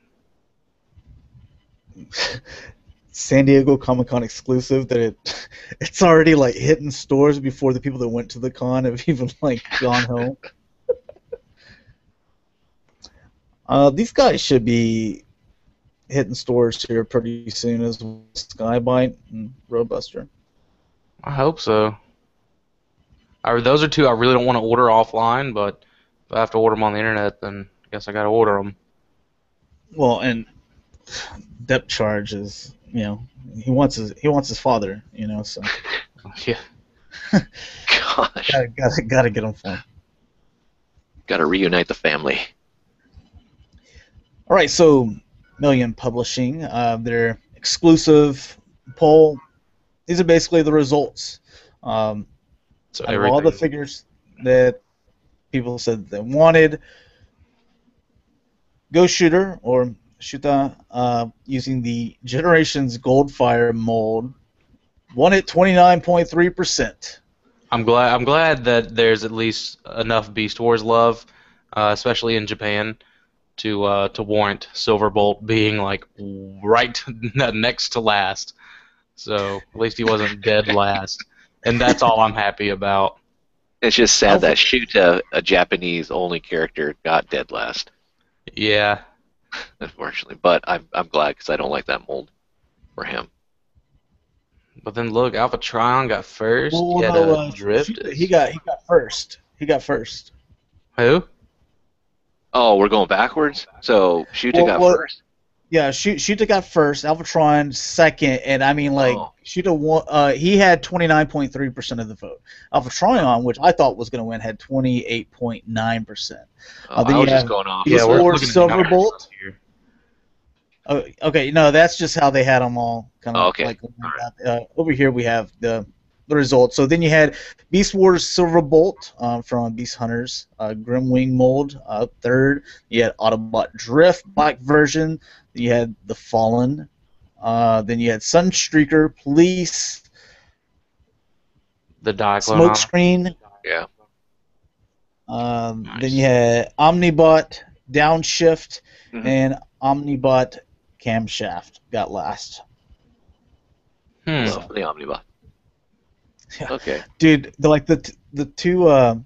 San Diego Comic-Con exclusive that it's already like hitting stores before the people that went to the con have even like gone home. These guys should be hitting stores here pretty soon as well. Sky-byte and Roadbuster. I hope so. Those are two I really don't want to order offline, but if I have to order them on the internet, then I guess I got to order them. Well, and depth charge is, he wants his father, so Yeah. Gosh. gotta get him for him. Got to reunite the family. All right, so Million Publishing, their exclusive poll. These are basically the results. So Out of all the figures that people said they wanted, Ghost Shooter or Shuta, using the Generations Goldfire mold, won at 29.3%. I'm glad that there's at least enough Beast Wars love, especially in Japan, to warrant Silverbolt being like right next to last. So at least he wasn't dead last, and that's all I'm happy about. It's just sad that Shuta, a Japanese-only character, got dead last. Yeah. Unfortunately, but I'm glad because I don't like that mold for him. But then look, Alpha Trion got first. Well, no, he got first. He got first. Who? Oh, we're going backwards. So Shuta got first. Yeah, Shuta got first. Alphatron second, and I mean Shuta won. He had 29.3% of the vote. Alphatronion, which I thought was going to win, had 28.9%. I was just going off. Yeah, we're looking at Silverbolt. Okay, no, that's just how they had them all kind of like. Over here we have the results. So then you had Beast Wars Silverbolt from Beast Hunters, Grimwing mold third. You had Autobot Drift Black version. Then you had the Fallen. Then you had Sunstreaker Police. The Smokescreen. Yeah. Nice. Then you had Omnibot Downshift and Omnibot Camshaft got last. Love the Omnibot. Yeah. Okay. Dude, the two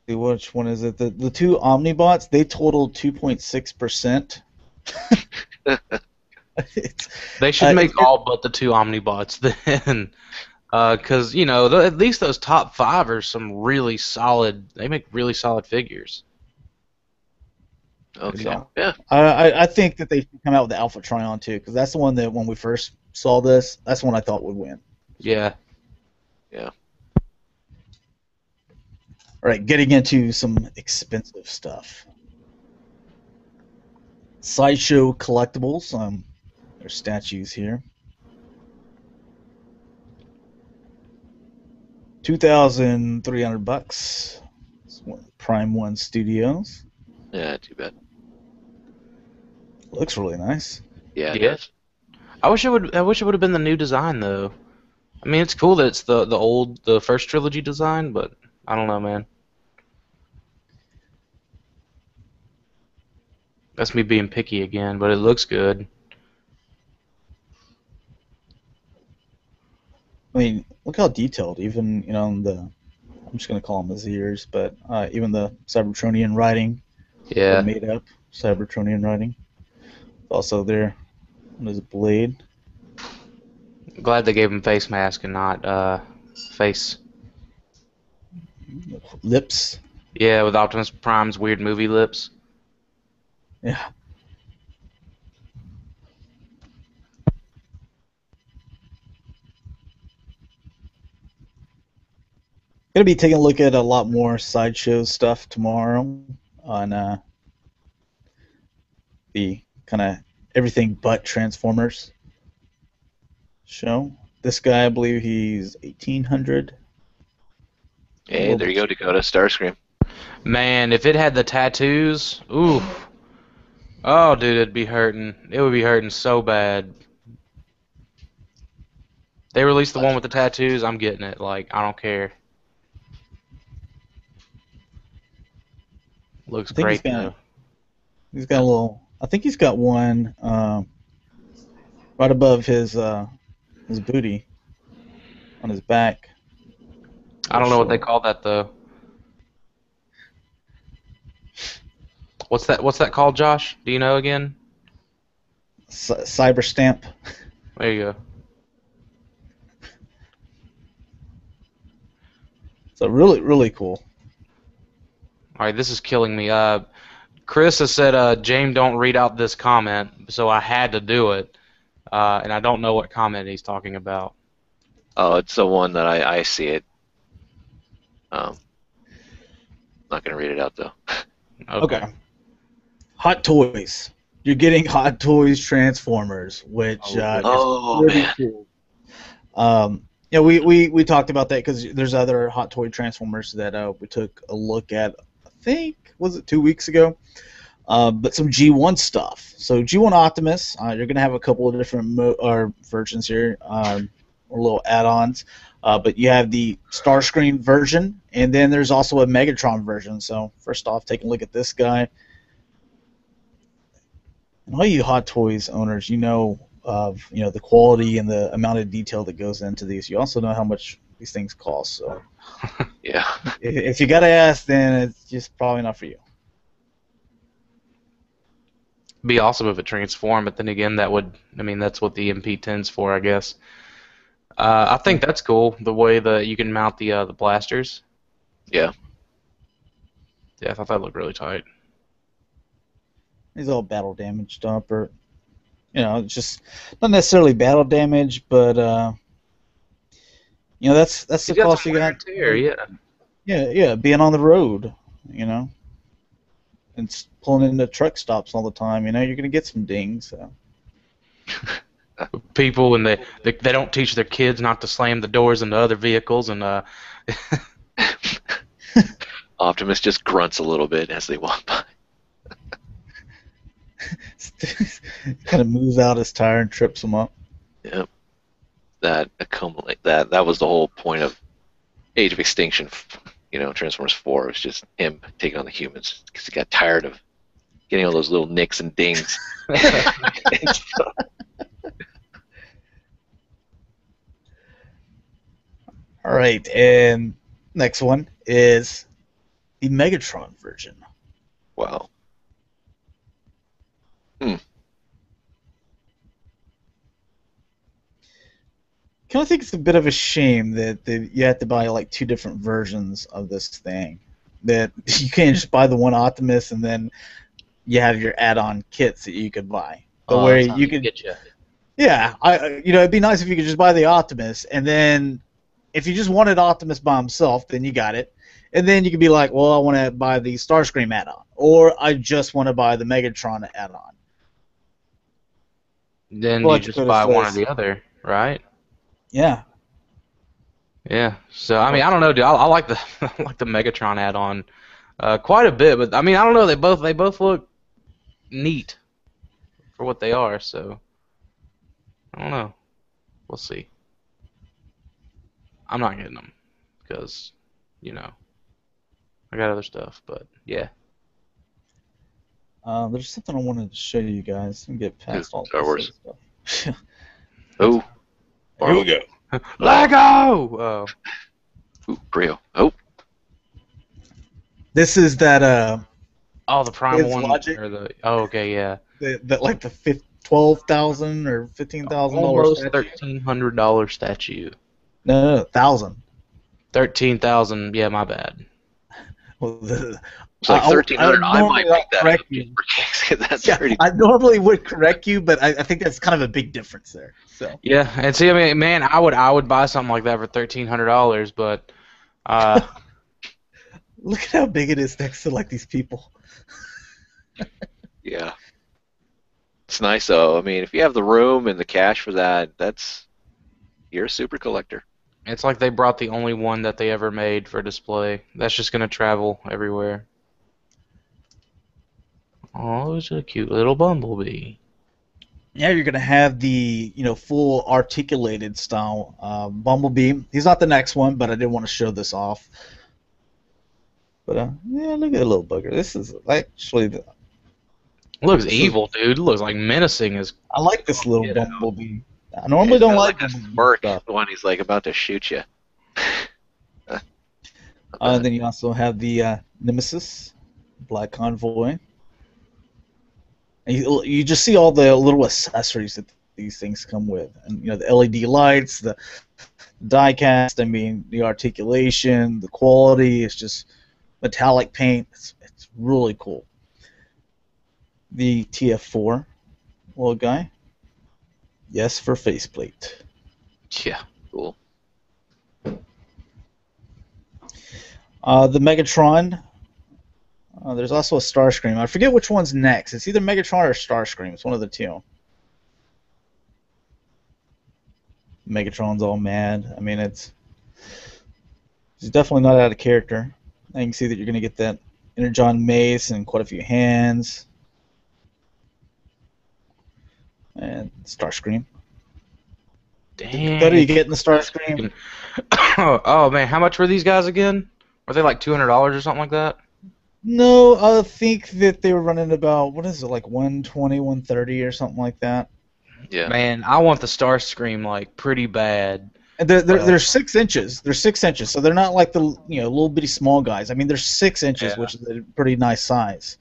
which one is it? The two Omnibots, they totaled 2.6%. They should make all but the two Omnibots then. Because, at least those top 5 are some really solid, they make really solid figures. Okay. Yeah. I think that they should come out with the Alpha Trion too, because that's the one that when we first saw this, that's the one I thought would win. Yeah. Yeah. All right, getting into some expensive stuff. Sideshow collectibles. There's statues here. $2,300. Prime One Studios. Yeah, too bad. Looks really nice. Yeah, it does. I wish it would have been the new design though. I mean, it's cool that it's the first trilogy design, but I don't know, man. That's me being picky again, but it looks good. I mean, look how detailed, even I'm just gonna call them his ears, but even the Cybertronian writing. Yeah. The made up Cybertronian writing. Also there on his blade. I'm glad they gave him face mask and not face Lips. Yeah, with Optimus Prime's weird movie lips. Yeah. Gonna be taking a look at a lot more sideshow stuff tomorrow on the kind of everything but Transformers show. This guy, I believe he's 1800. Hey, there you go, Dakota. Starscream. Man, if it had the tattoos, ooh. Oh, dude, it'd be hurting. It would be hurting so bad. They released the one with the tattoos, I'm getting it. Like, I don't care. Looks great, though. He's got a little... I think he's got one right above his booty on his back. I don't know what they call that, though. What's that called, Josh? Do you know again? Cyber stamp. There you go. So really, really cool. All right, this is killing me. Chris has said, James, don't read out this comment, so I had to do it. And I don't know what comment he's talking about. Oh, it's the one that I see it. Not going to read it out, though. Okay. Hot Toys. You're getting Hot Toys Transformers, which is pretty man. cool. Yeah, we talked about that because there's other Hot Toy Transformers that we took a look at. I think was it 2 weeks ago, but some G1 stuff. So G1 Optimus, you're gonna have a couple of different versions here, or little add-ons. But you have the Starscream version, and then there's also a Megatron version. So first off, take a look at this guy. And all you Hot Toys owners, you know of the quality and the amount of detail that goes into these. You also know how much these things cost. So yeah, if you gotta ask, then it's just probably not for you. Be awesome if it transformed, but then again, that's what the MP10's for, I guess. I think that's cool, the way that you can mount the blasters. Yeah. Yeah, I thought that looked really tight. He's all battle damaged up, or it's just not necessarily battle damage, but that's the cost you got. Yeah, being on the road, and pulling into truck stops all the time. You're gonna get some dings. So. People, and they don't teach their kids not to slam the doors into other vehicles, and Optimus just grunts a little bit as they walk by. Kind of moves out his tire and trips him up. Yep. That was the whole point of Age of Extinction. Transformers 4 was just him taking on the humans because he got tired of getting all those little nicks and dings. All right, and next one is the Megatron version. Wow. I think it's a bit of a shame that you have to buy like two different versions of this thing. That you can't just buy the one Optimus and then you have your add-on kits that you could buy. Where you could get you. Yeah, it'd be nice if you could just buy the Optimus, and then if you just wanted Optimus by himself, then you got it, and then you could be like, well, I want to buy the Starscream add-on, or I just want to buy the Megatron add-on. Then you just buy one or the other, right? Yeah. Yeah. So I don't know, dude. I like the Megatron add-on quite a bit, but I don't know. They both look neat for what they are. So I don't know. We'll see. I'm not getting them because I got other stuff. But yeah. There's something I wanted to show you guys and get past all Star Wars stuff. Oh. Here we go. Lego! Ooh, Brio. Oh. This is that the Primal one. Logic. Okay, yeah. The $12,000 or $15,000. Almost $1,300 statue. No, 1,000. 13,000. Yeah, my bad. Well, it's like 1,300. I might make that up. That's pretty. I normally would correct you, but I think that's kind of a big difference there. So. Yeah, and see, man, I would buy something like that for $1,300, but Look at how big it is next to like these people. Yeah. It's nice though. I mean, if you have the room and the cash for that, you're a super collector. It's like they brought the only one that they ever made for display. That's just gonna travel everywhere. Oh, it's a cute little bumblebee. Yeah, you're gonna have the full articulated style Bumblebee. He's not the next one, but I did want to show this off. But yeah, look at the little bugger. This is actually It looks evil, dude. It looks like menacing as. I like this little Bumblebee. I normally don't like a smirk when he's like about to shoot you. And then you also have the Nemesis, Black Convoy. And you just see all the little accessories that these things come with, and the LED lights, the die cast. I mean, the articulation, the quality. It's just metallic paint. It's really cool. The TF4 little guy. Yes, for faceplate. Yeah, cool. The Megatron. There's also a Starscream. I forget which one's next. It's either Megatron or Starscream. It's one of the two. Megatron's all mad. I mean, he's definitely not out of character. Now you can see that you're going to get that Energon Mace and quite a few hands. And Starscream. Damn. What are you getting the Starscream? Oh man, how much were these guys again? Were they like $200 or something like that? No, I think that they were running about, what is it, like 120, 130 or something like that. Yeah. Man, I want the Starscream like pretty bad. And they're 6 inches. They're 6 inches, so they're not like the little bitty small guys. I mean, they're 6 inches, Yeah. which is a pretty nice size.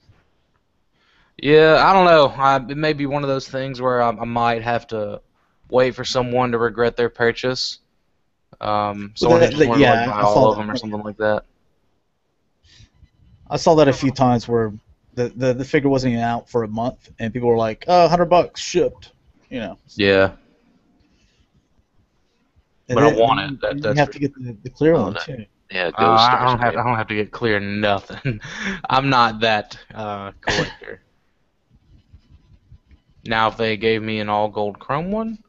Yeah, I don't know. It may be one of those things where I might have to wait for someone to regret their purchase. Someone who just wanted to buy all of them or something like that. I saw that a few times where the figure wasn't even out for a month, and people were like, "Oh, $100 shipped," Yeah. And But I want it. You have to get the clear one too. Yeah, Ghost I don't have to get clear nothing. I'm not that collector. Now, if they gave me an all gold chrome one,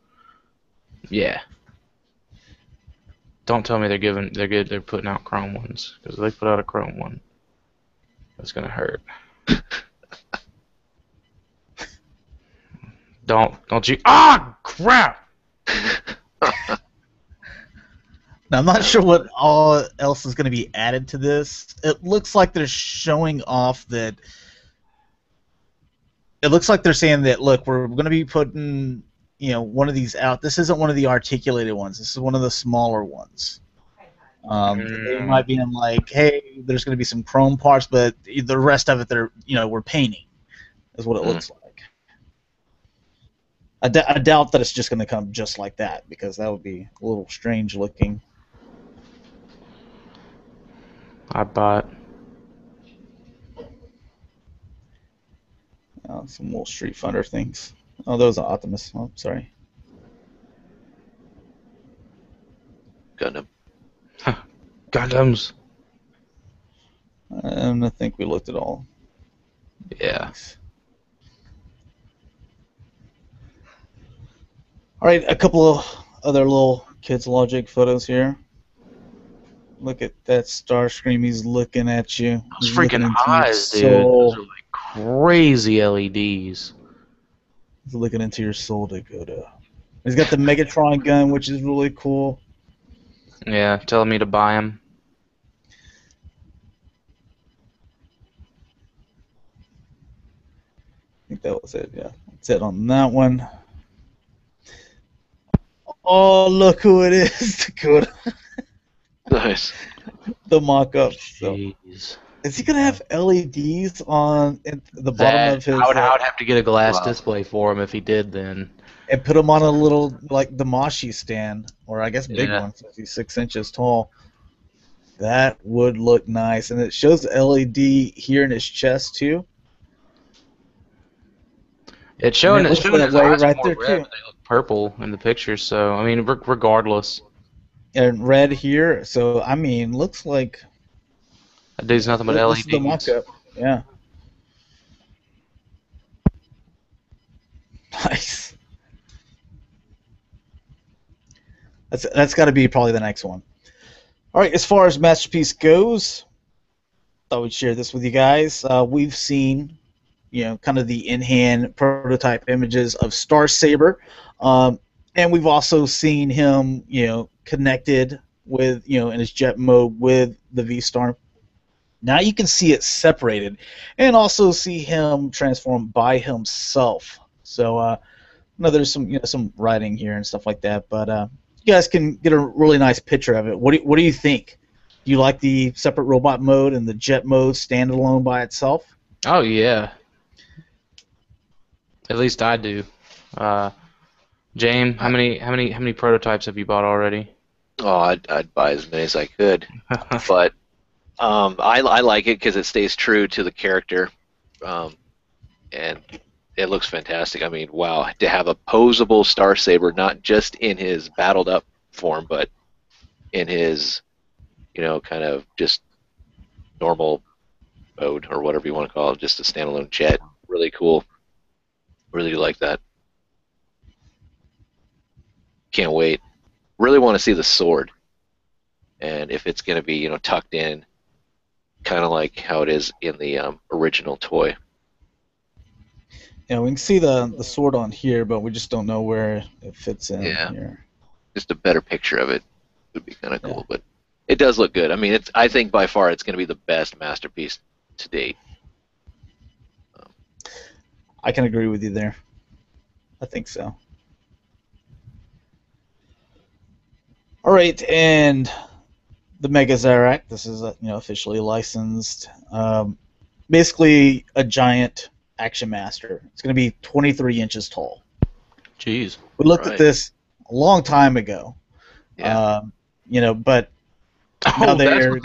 yeah. Don't tell me they're putting out chrome ones, because if they put out a chrome one, that's gonna hurt. Don't you? Ah, crap! Now, I'm not sure what all else is going to be added to this. It looks like they're showing off that. It looks like they're saying that, look, we're going to be putting, one of these out. This isn't one of the articulated ones. This is one of the smaller ones. They might be in like, hey, there's going to be some chrome parts, but the rest of it, we're painting, is what it looks like. I doubt that it's just going to come just like that, because that would be a little strange looking. I bought. Some little Street Fighter things. Oh, those are Optimus. Oh, sorry. Gundam. Gundams. And I think we looked at all. Yeah. All right, a couple of other little Kids Logic photos here. Look at that Starscream. He's looking at you. Those freaking eyes, dude. Those are like crazy LEDs. He's looking into your soul, Dakota. He's got the Megatron gun, which is really cool. Yeah, telling me to buy him. I think that was it, yeah. That's it on that one. Oh, look who it is, Dakota. Nice. The mock-up. So. Jeez. Is he going to have LEDs on the bottom of his... I would have to get a glass display for him if he did then. And put him on a little, like, the Moshi stand, or I guess big one, since he's 6 inches tall. That would look nice. And it shows the LED here in his chest, too. It's showing his eyes right more there, red, too. but they look purple in the picture, so, I mean, regardless. in red here. So I mean, looks like That dude's nothing but this is the LEDs. mock-up. Yeah. Nice. That's got to be probably the next one. All right, as far as Masterpiece goes, thought we'd share this with you guys. We've seen, kind of the in-hand prototype images of Star Saber, and we've also seen him, connected with, in his jet mode with the V-Star. Now you can see it separated, and also see him transform by himself. So, there's some writing here and stuff like that, but you guys can get a really nice picture of it. What do you think? Do you like the separate robot mode and the jet mode standalone by itself? Oh yeah. At least I do. Jaim, how many prototypes have you bought already? Oh, I'd buy as many as I could, but I like it because it stays true to the character, and it looks fantastic. I mean, wow, to have a posable Star Saber, not just in his battled up form, but in his, kind of just normal mode or whatever you want to call it, just a standalone jet. Really cool. Really do like that. Can't wait. Really want to see the sword, and if it's going to be, tucked in, kind of like how it is in the original toy. Yeah, we can see the sword on here, but we just don't know where it fits in here. Just a better picture of it would be kind of cool, but it does look good. I mean, I think by far it's going to be the best masterpiece to date. I can agree with you there. I think so. All right, and the Mega Zarak. This is officially licensed. Basically, a giant Action Master. It's going to be 23 inches tall. Jeez. We looked at this a long time ago. Yeah. But now they're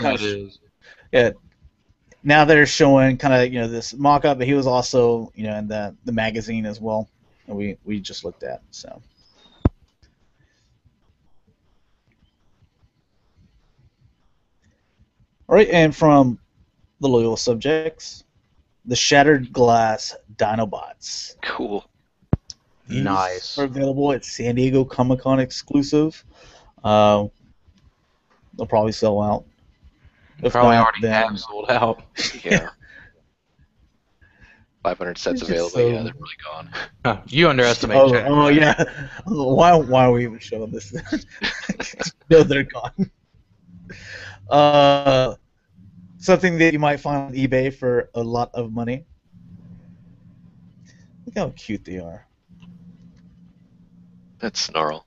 now they're showing kind of this mock-up, but he was also in the magazine as well, and we just looked at. So. All right, and from the loyal subjects, the Shattered Glass Dinobots. Cool. These nice. are available at San Diego Comic-Con exclusive. They'll probably sell out. If probably already have sold out. Yeah. 500 sets available. Yeah, they're really gone. You underestimate. Oh yeah. Why are we even showing this? No, they're gone. Something that you might find on eBay for a lot of money. Look how cute they are. That's Snarl.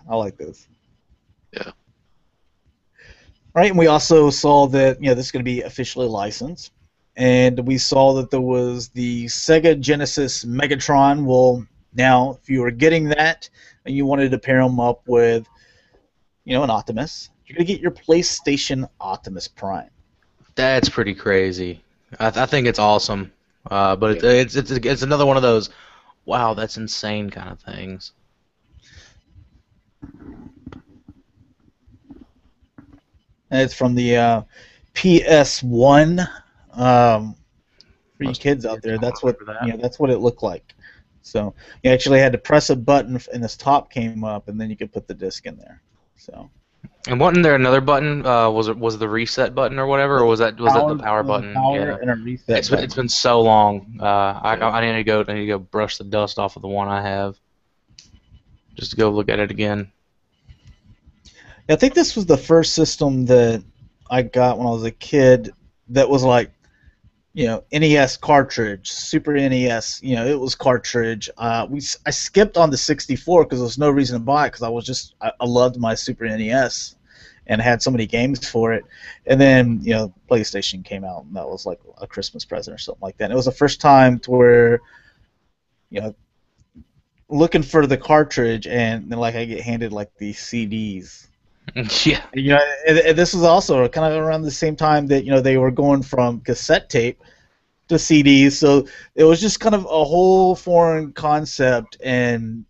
I like this. Yeah. All right, and we also saw that this is going to be officially licensed, and we saw that there was the Sega Genesis Megatron. Well, now if you were getting that and you wanted to pair them up with, an Optimus, you're going to get your PlayStation Optimus Prime. That's pretty crazy. I think it's awesome, but it's another one of those, wow, that's insane kind of things. And it's from the PS1. For you kids out there, that's what that's what it looked like. So you actually had to press a button, and this top came up, and then you could put the disc in there. So. And wasn't there another button? Was it the reset button or whatever, or was that the power button? Power and a reset button. It's been so long. I need to go brush the dust off of the one I have. Just to go look at it again. I think this was the first system that I got when I was a kid that was like, NES cartridge, Super NES, it was cartridge. I skipped on the 64 because there was no reason to buy it because I loved my Super NES and had so many games for it. And then, PlayStation came out, and that was like a Christmas present or something like that. And it was the first time to where, looking for the cartridge, and then like I get handed like these CDs, Yeah. You know, and this was also kind of around the same time that they were going from cassette tape to CDs, so it was just kind of a whole foreign concept. And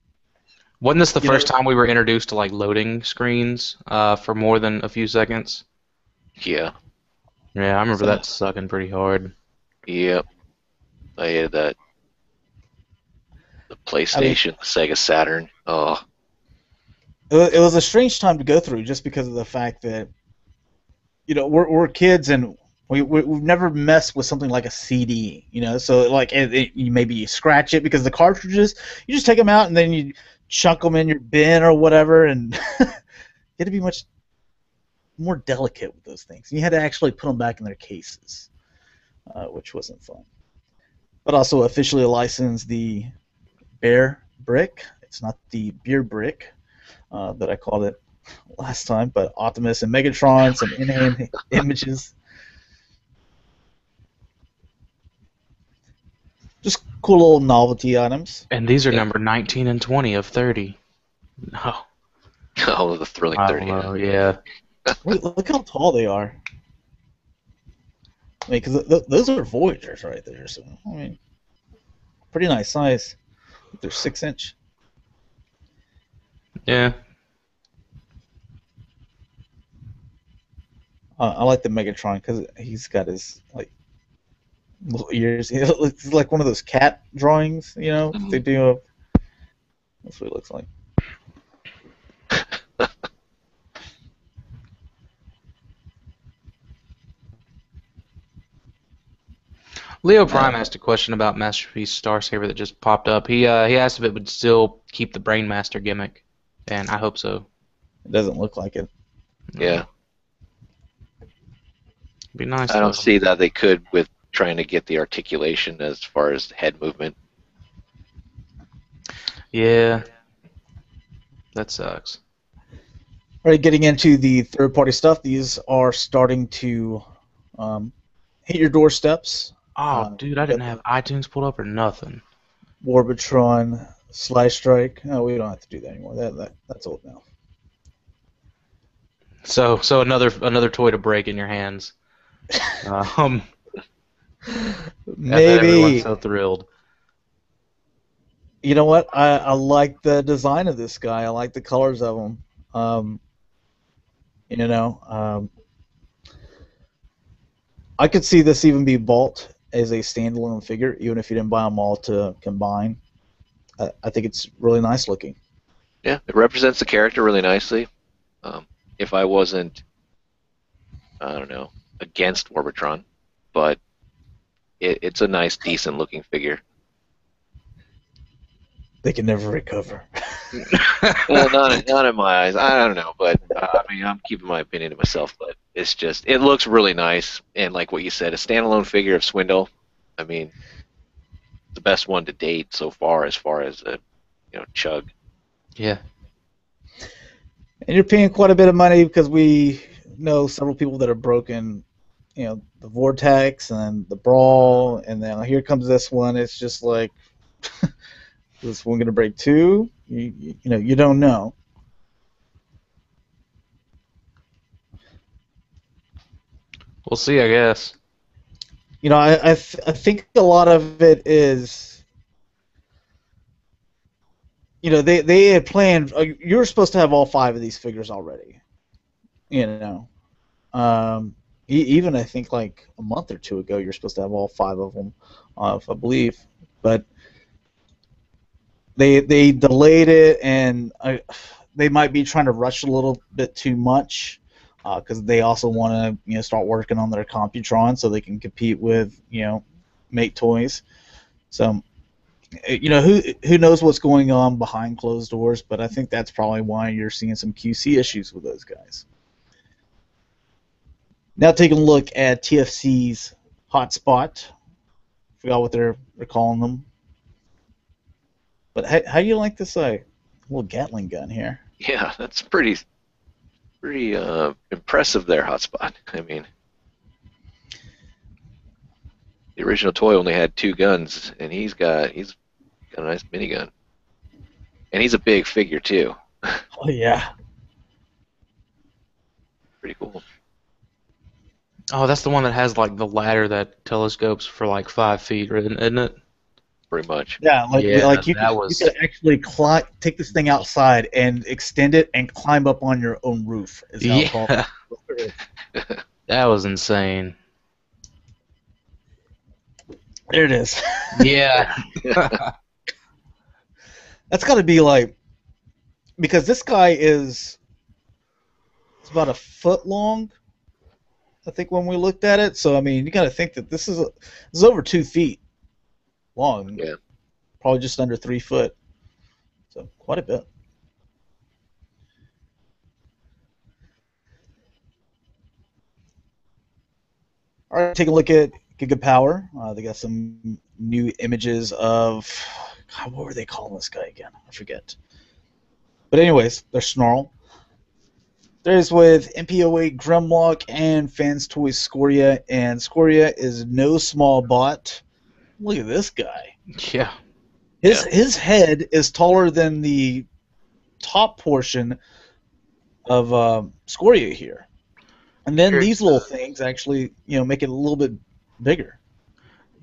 Wasn't this the first time we were introduced to like loading screens for more than a few seconds? Yeah. Yeah, I remember that sucking pretty hard. Yep. I hated that. The PlayStation, the Sega Saturn. Oh. It was a strange time to go through, just because of the fact that we're kids, and we've never messed with something like a CD. So like you maybe scratch it, because the cartridges, you just take them out and then you chunk them in your bin or whatever, and you had to be much more delicate with those things. You had to actually put them back in their cases, which wasn't fun. But also officially licensed the Bear Brick. It's not the Beer Brick that I called it last time, but Optimus and Megatron, some in-hand images. Just cool little novelty items. And these are number 19 and 20 of 30. No. Oh, the thrilling 30. Yeah. Wait, look how tall they are. I mean, because those are Voyagers right there. So, I mean, pretty nice size. They're 6-inch. Yeah. I like the Megatron because he's got his little ears. He looks like one of those cat drawings, they do. That's what he looks like. Leo Prime asked a question about Masterpiece Star Saber that just popped up. He asked if it would still keep the Brainmaster gimmick, and I hope so. It doesn't look like it. Yeah. It'd be nice. I don't see that they could with trying to get the articulation as far as head movement. Yeah. That sucks. All right, getting into the third-party stuff. These are starting to hit your doorsteps. Oh, dude, I didn't have iTunes pulled up or nothing. Warbitron, Slash Strike. No, we don't have to do that anymore. That's old now. So another toy to break in your hands. Maybe. Everyone's so thrilled. You know what? I like the design of this guy. I like the colors of him. I could see this even be bought as a standalone figure, even if you didn't buy them all to combine. I think it's really nice looking. Yeah, it represents the character really nicely. If I wasn't, I don't know, against Warbitron, but it's a nice, decent looking figure. They can never recover. Well, not in my eyes. I don't know, but I mean, I'm keeping my opinion to myself. But it's just, it looks really nice, and like what you said, a standalone figure of Swindle. I mean, the best one to date so far as a chug. Yeah. And you're paying quite a bit of money, because we know several people that are broken, the Vortex and the Brawl, and then here comes this one. It's just like, is this one going to break too? You don't know. We'll see, I guess. I think a lot of it is, they had planned. You were supposed to have all 5 of these figures already. Even I think like a month or 2 ago, you're supposed to have all 5 of them, if I believe. But they delayed it, and they might be trying to rush a little bit too much, because they also want to start working on their Computron so they can compete with Mate Toys. So who knows what's going on behind closed doors, but I think that's probably why you're seeing some QC issues with those guys. Now taking a look at TFC's hotspot. Forgot what they're calling them. But how do you like this little Gatling gun here? Yeah, that's pretty impressive there, Hotspot. I mean, the original toy only had 2 guns, and he's got a nice minigun, and he's a big figure too. Oh yeah. Oh, that's the one that has like the ladder that telescopes for like 5 feet, isn't it? pretty much. Yeah, Yeah, like that you could was actually take this thing outside and extend it and climb up on your own roof. Is how tall. yeah, that was insane. There it is. Yeah, That's got to be like, because this guy is, it's about a foot long, I think, when we looked at it. So I mean, you got to think that this is over 2 feet long, Yeah. probably just under 3 foot. So quite a bit. All right, take a look at Gigapower. They got some new images of, God, what were they calling this guy again? I forget. But anyways, they're Snarl. There's with MPO8 Grimlock and Fans Toys Scoria, and Scoria is no small bot. Look at this guy. yeah. His head is taller than the top portion of Scoria here. And then these little things actually, make it a little bit bigger.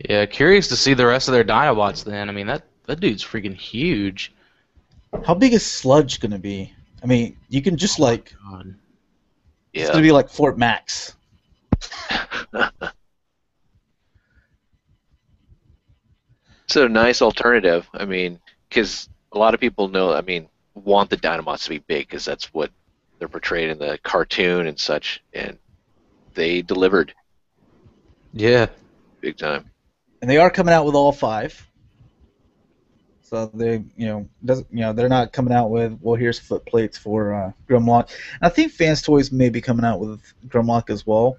Yeah, curious to see the rest of their Dinobots then. I mean, that dude's freaking huge. How big is Sludge going to be? I mean, you can just it's God. Yeah. going to be like Fort Max. It's a nice alternative. I mean, because a lot of people want the Dinobots to be big because that's what they're portrayed in the cartoon and such, and they delivered Yeah. big time. And they are coming out with all 5. So they, they're not coming out with, well, here's foot plates for Grimlock. And I think Fans Toys may be coming out with Grimlock as well,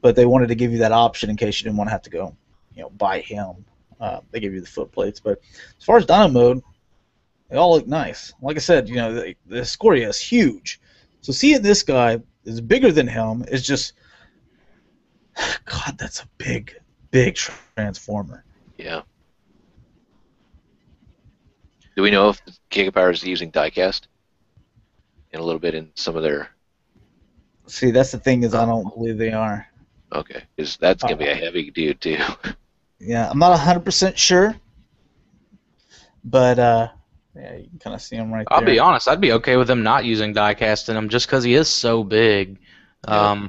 but they wanted to give you that option in case you didn't want to have to go, buy him. They give you the foot plates. But as far as Dino mode, they all look nice. Like I said, the Scoria is huge. So seeing this guy is bigger than him is just, God, that's a big, big transformer. Yeah. Do we know if Gigapower is using diecast? And a little bit in some of their. See, that's the thing, is I don't believe they are. Okay, because that's gonna be a heavy dude too. Yeah, I'm not 100% sure, but yeah, you can kind of see him right there. I'll be honest, I'd be okay with them not using diecast in him just because he is so big. Yeah.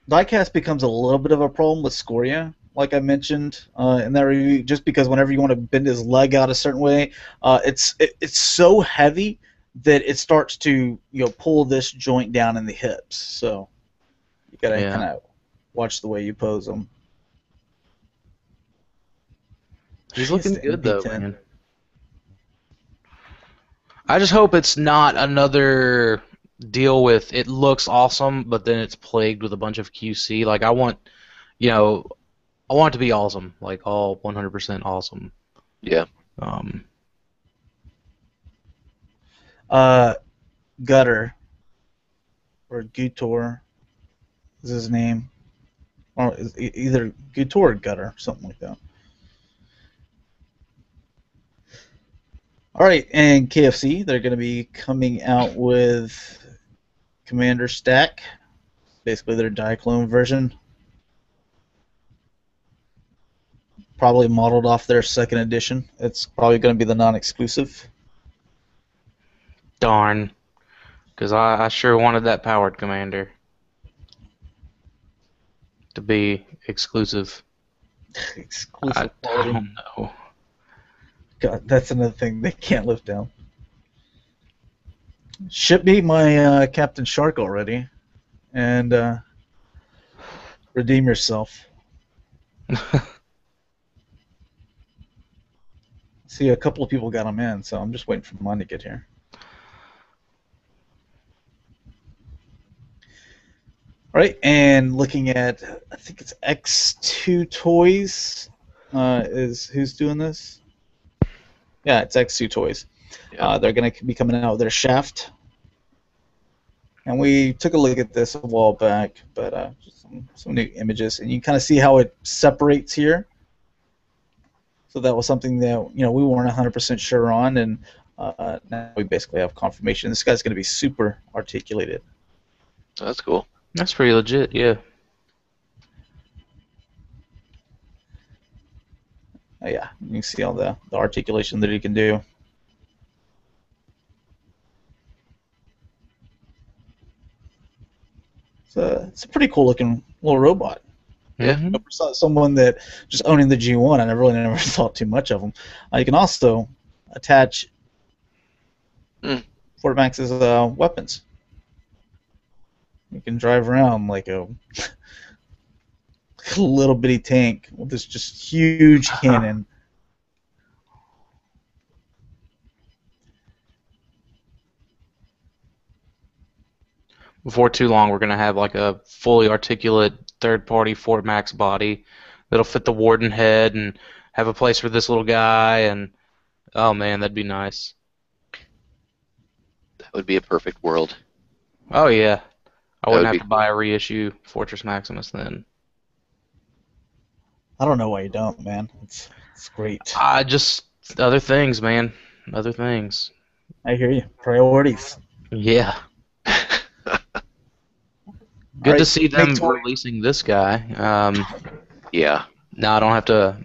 Diecast becomes a little bit of a problem with Scoria, like I mentioned in that review, just because whenever you want to bend his leg out a certain way, it's so heavy that it starts to pull this joint down in the hips. So you gotta kind of watch the way you pose him. He's looking good though, man. I just hope it's not another deal with it looks awesome, but then it's plagued with a bunch of QC. Like I want it to be awesome, like all 100% awesome. Yeah. Gutter or Gutor is his name, or either Gutor or Gutter, something like that. All right, and KFC, they're going to be coming out with Commander Stack, basically their Diaclone version. Probably modeled off their second edition. It's probably going to be the non-exclusive. Darn, because I sure wanted that powered Commander to be exclusive. Exclusive I quality. don't know. God, that's another thing they can't live down. Ship me my Captain Shark already, and redeem yourself. See, a couple of people got them in, so I'm just waiting for mine to get here. All right, and looking at, I think it's X2 Toys is who's doing this. Yeah, it's X2 Toys. Yeah. They're going to be coming out with their Shaft. And we took a look at this a while back, but just some new images. And you kind of see how it separates here. So that was something that we weren't 100% sure on, and now we basically have confirmation. This guy's going to be super articulated. That's cool. That's pretty legit, yeah. Yeah, you can see all the articulation that he can do. It's a pretty cool looking little robot. Yeah. Mm-hmm. Someone that just owning the G1, I really never thought too much of them. You can also attach Fort Max's weapons. You can drive around like a little bitty tank with this just huge cannon. Before too long, we're gonna have like a fully articulate third-party Fort Max body that'll fit the Warden head and have a place for this little guy. And oh man, that'd be nice. That would be a perfect world. Oh yeah, I wouldn't would have be to buy a reissue Fortress Maximus then. I don't know why you don't, man. It's great. Just other things, man. Other things. I hear you. Priorities. Yeah. Good to see them releasing this guy. Yeah. Now I don't have to.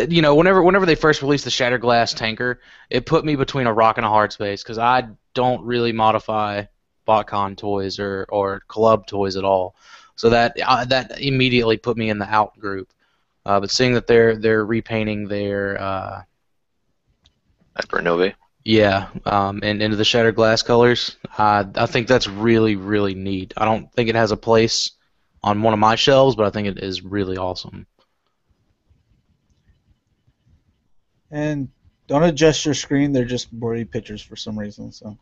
You know, whenever they first released the Shatterglass tanker, it put me between a rock and a hard space because I don't really modify BotCon toys or club toys at all. So that immediately put me in the out group. But seeing that they're repainting their Hypernova. yeah, and into the shattered glass colors, I think that's really, really neat. I don't think it has a place on one of my shelves, but I think it is really awesome. And don't adjust your screen. They're just blurry pictures for some reason. So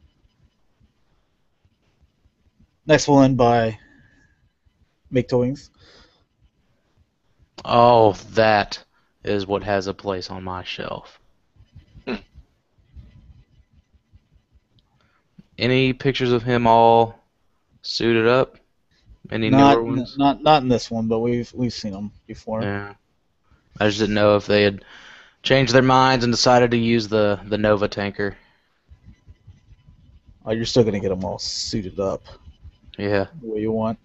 next one by Make Toys. Oh, that is what has a place on my shelf. Any pictures of him all suited up? Any newer ones? Not in this one, but we've seen them before. Yeah. I just didn't know if they had changed their minds and decided to use the Nova tanker. Oh, you're still gonna get them all suited up. Yeah. The way you want.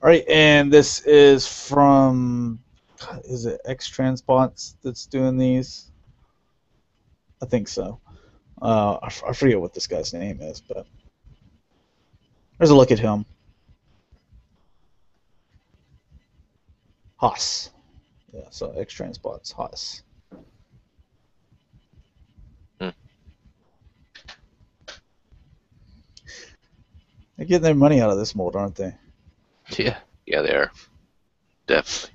All right, and this is from, is it X Transpots that's doing these? I think so. I forget what this guy's name is, but there's a look at him. Haas. Yeah, so X Transpots, Haas. They're getting their money out of this mold, aren't they? Yeah. Yeah, they are. Definitely.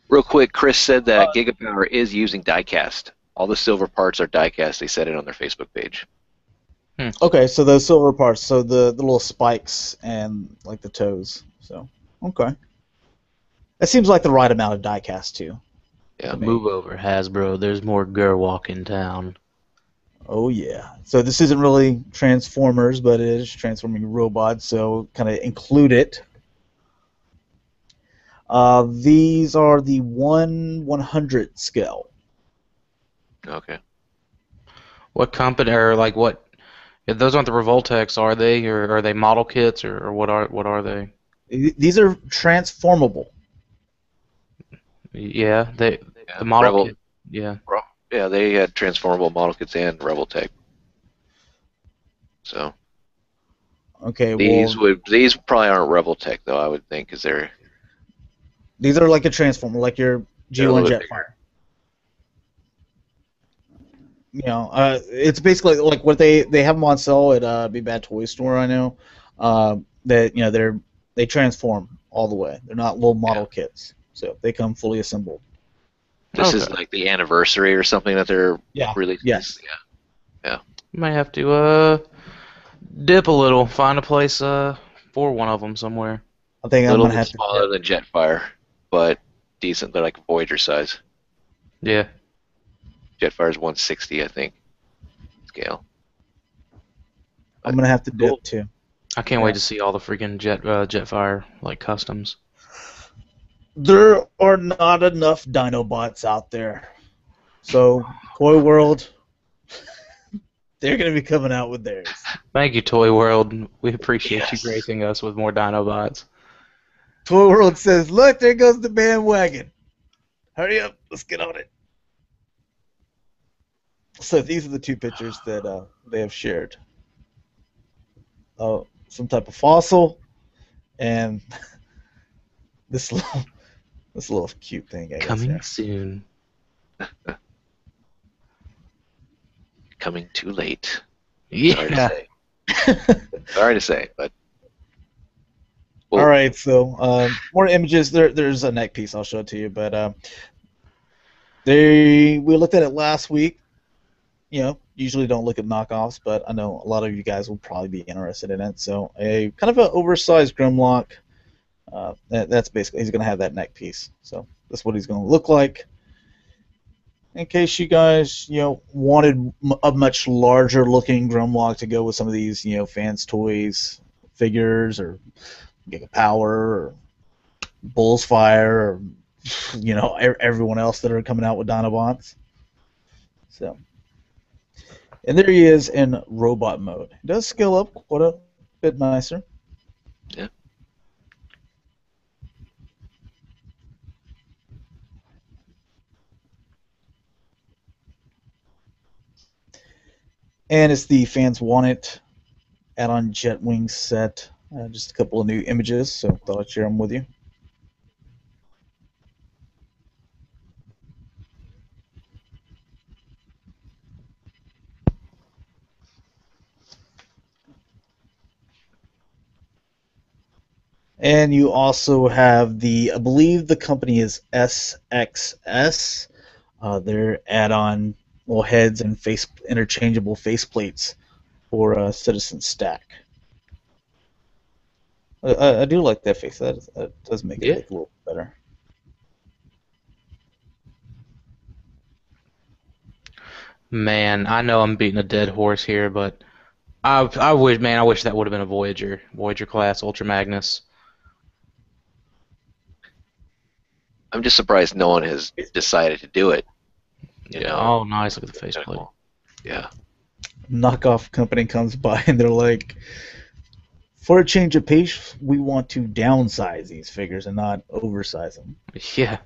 Real quick, Chris said that Gigapower is using diecast. All the silver parts are diecast. They said it on their Facebook page. Okay, so those silver parts, so the little spikes and like the toes. So okay, that seems like the right amount of diecast too. Yeah. Move over, Hasbro. There's more Gerwalk in town. Oh yeah. So this isn't really Transformers, but it is transforming robots. So kind of include it. These are the 1/100 scale. Okay. What company or like what? Yeah, those aren't the Revoltex, are they? Or are they model kits, or what are they? These are transformable. Yeah, the model Rebel, kit. Yeah. Yeah, they had transformable model kits and Rebel Tech. So Okay. these probably aren't Rebel Tech though. I would think because these are like a transformer, like your G1 Jetfire. You know, it's basically like what they have them on sale at Big Bad Toy Store. I know that they transform all the way. They're not little model kits, so they come fully assembled. This is like the anniversary or something that they're releasing. Yes. Yeah. Might have to dip a little, find a place for one of them somewhere. I think I'm gonna have to. Smaller than Jetfire, but decent. They're like Voyager size. Yeah. Jetfire's 160, I think, scale. I'm gonna have to dip too. I can't wait to see all the freaking Jetfire like customs. There are not enough Dinobots out there. So, Toy World, they're going to be coming out with theirs. Thank you, Toy World. We appreciate you Yes. gracing us with more Dinobots. Toy World says, look, there goes the bandwagon. Hurry up, let's get on it. So these are the two pictures that they have shared. Some type of fossil, and this little cute thing. I guess, Coming soon. Coming too late. Yeah. Sorry to say, but. All right, so more images. There's a neck piece. I'll show it to you, but we looked at it last week. You know, usually don't look at knockoffs, but I know a lot of you guys will probably be interested in it. So a kind of an oversized Grimlock. That's basically, he's going to have that neck piece. So that's what he's going to look like. In case you guys, wanted a much larger looking Grimlock to go with some of these, fans toys, figures, or Giga Power, or Bull's Fire, or everyone else that are coming out with Dinobots. So. And there he is in robot mode. He does scale up quite a bit nicer. Yeah. And it's the Fans Want It add-on Jetwing set. Just a couple of new images, so thought I'd share them with you. And you also have I believe the company is SXS. Their add-on little heads and interchangeable faceplates for Citizen Stack. I do like that face. That does make it look a little better. Man, I know I'm beating a dead horse here, but I wish that would have been a Voyager class Ultra Magnus. I'm just surprised no one has decided to do it. Oh, nice! Look at the faceplate. Yeah. Knockoff company comes by and they're like, for a change of pace, we want to downsize these figures and not oversize them. Yeah.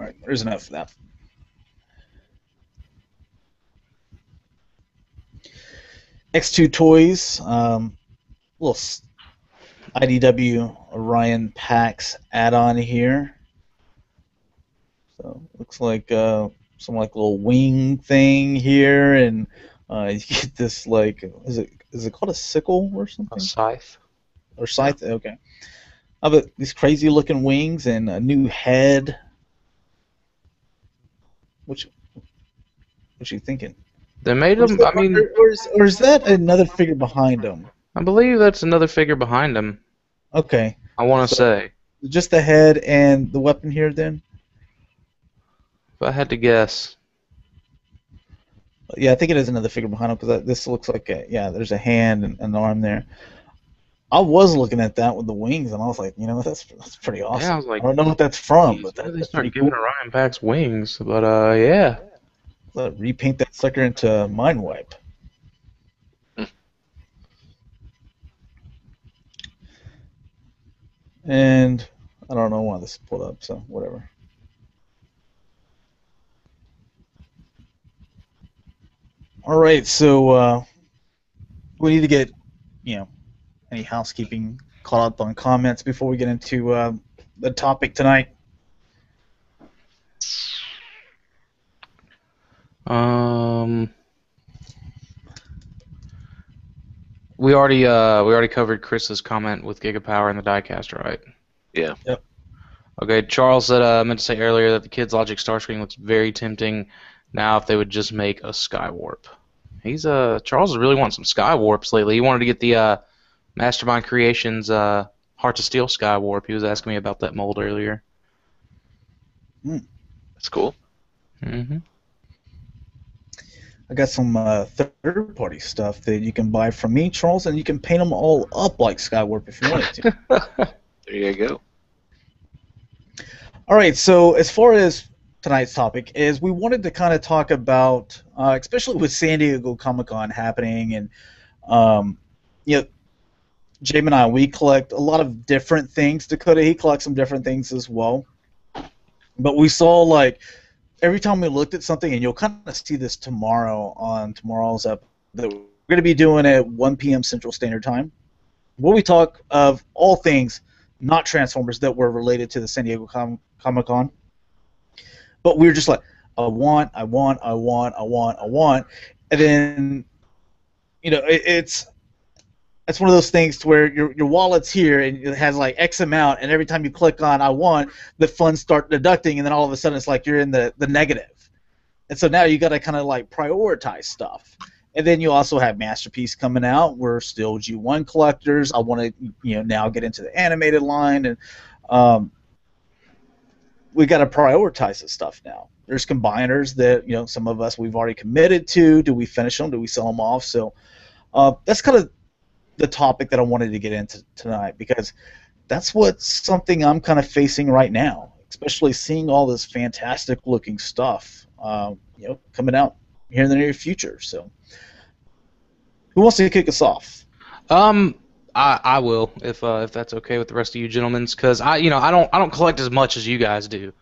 All right, there's enough of that. X2 Toys, little IDW Orion Pax add-on here. So looks like some little wing thing here, and you get this is it called a sickle or something? A scythe. Or scythe? Yeah. Okay. But these crazy looking wings and a new head. What you thinking? They made them. I mean, or is that another figure behind them? I believe that's another figure behind him. Okay. I want to say. Just the head and the weapon here, then. If I had to guess. Yeah, I think it is another figure behind him because this looks like there's a hand and an arm there. I was looking at that with the wings, and I was like, that's pretty awesome. Yeah, I was like, I don't know what that's from, but they that's start pretty giving cool. Orion Pax wings, but yeah. Repaint that sucker into Mind Wipe. And I don't know why this is pulled up, so whatever. All right, so we need to get, any housekeeping caught up on comments before we get into the topic tonight. We already covered Chris's comment with Gigapower and the diecast, right? Yeah. Yep. Okay, Charles said I meant to say earlier that the Kids Logic Starscream looks very tempting. Now, if they would just make a Skywarp, Charles really wants some Skywarps lately. He wanted to get the Mastermind Creations Hearts of Steel Skywarp. He was asking me about that mold earlier. That's cool. Mm-hmm. I got some third-party stuff that you can buy from me, Charles, and you can paint them all up like Skywarp if you wanted to. There you go. All right, so as far as tonight's topic is, we wanted to kind of talk about, especially with San Diego Comic-Con happening, and you know, Jaim and I, we collect a lot of different things. Dakota, he collects some different things as well. But we saw, like, every time we looked at something, and you'll kind of see this tomorrow on tomorrow's episode, that we're going to be doing at 1 p.m. Central Standard Time, where we talk of all things not Transformers that were related to the San Diego Comic-Con. But we were just like, I want. And then, it's one of those things to where your wallet's here and it has like X amount, and every time you click on I want, the funds start deducting, and then all of a sudden it's like you're in the negative. And so now you got to kind of like prioritize stuff. And then you also have Masterpiece coming out. We're still G1 collectors. I want to now get into the animated line, and we got to prioritize this stuff now. There's combiners that some of us we've already committed to. Do we finish them? Do we sell them off? So that's kind of the topic that I wanted to get into tonight, because that's something I'm kind of facing right now, especially seeing all this fantastic looking stuff coming out here in the near future. So who wants to kick us off? I will, if that's okay with the rest of you gentlemen, because I don't collect as much as you guys do.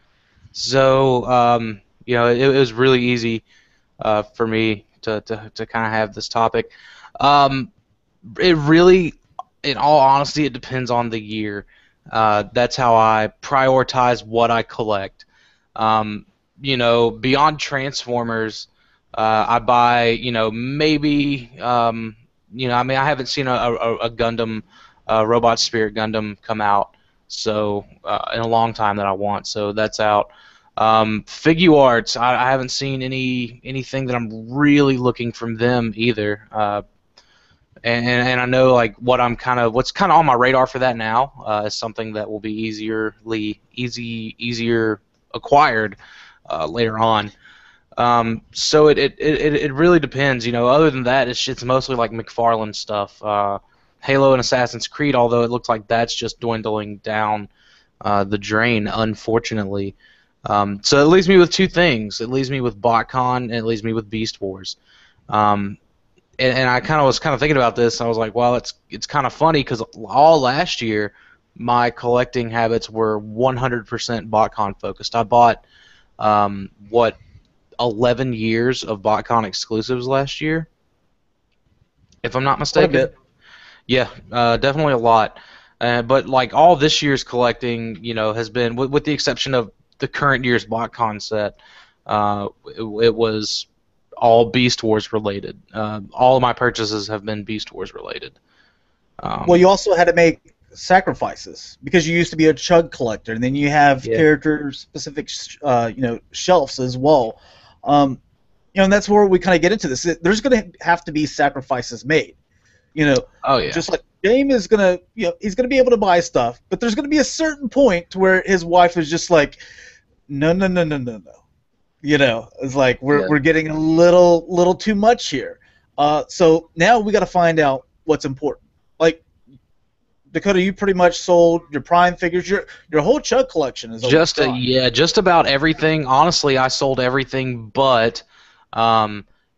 So it was really easy for me to kind of have this topic. It really, in all honesty, it depends on the year. That's how I prioritize what I collect. Beyond Transformers, I buy, maybe, I haven't seen a Gundam, Robot Spirit Gundam come out, so in a long time that I want. So that's out. Figure Arts, I haven't seen anything that I'm really looking from them either. And I know like what's kind of on my radar for that now is something that will be easier acquired later on. So it really depends. Other than that, it's mostly like McFarlane stuff. Halo and Assassin's Creed, although it looks like that's just dwindling down the drain, unfortunately. So it leaves me with two things. It leaves me with BotCon, and it leaves me with Beast Wars. And I was thinking about this. I was like, well, it's kind of funny because all last year, my collecting habits were 100% BotCon focused. I bought 11 years of BotCon exclusives last year, if I'm not mistaken. Quite a bit. Yeah, definitely a lot. But like all this year's collecting, has been, with the exception of the current year's BotCon set, it was all Beast Wars related. All of my purchases have been Beast Wars related. Well, you also had to make sacrifices because you used to be a Chug collector, and then you have character-specific, shelves as well. And that's where we kind of get into this. There's going to have to be sacrifices made. Oh yeah. Just like Jaim is gonna, he's gonna be able to buy stuff, but there's gonna be a certain point to where his wife is just like, no. It's like we're getting a little too much here. So now we got to find out what's important. Like Dakota, you pretty much sold your Prime figures. Your whole Chug collection is just about everything. Honestly, I sold everything but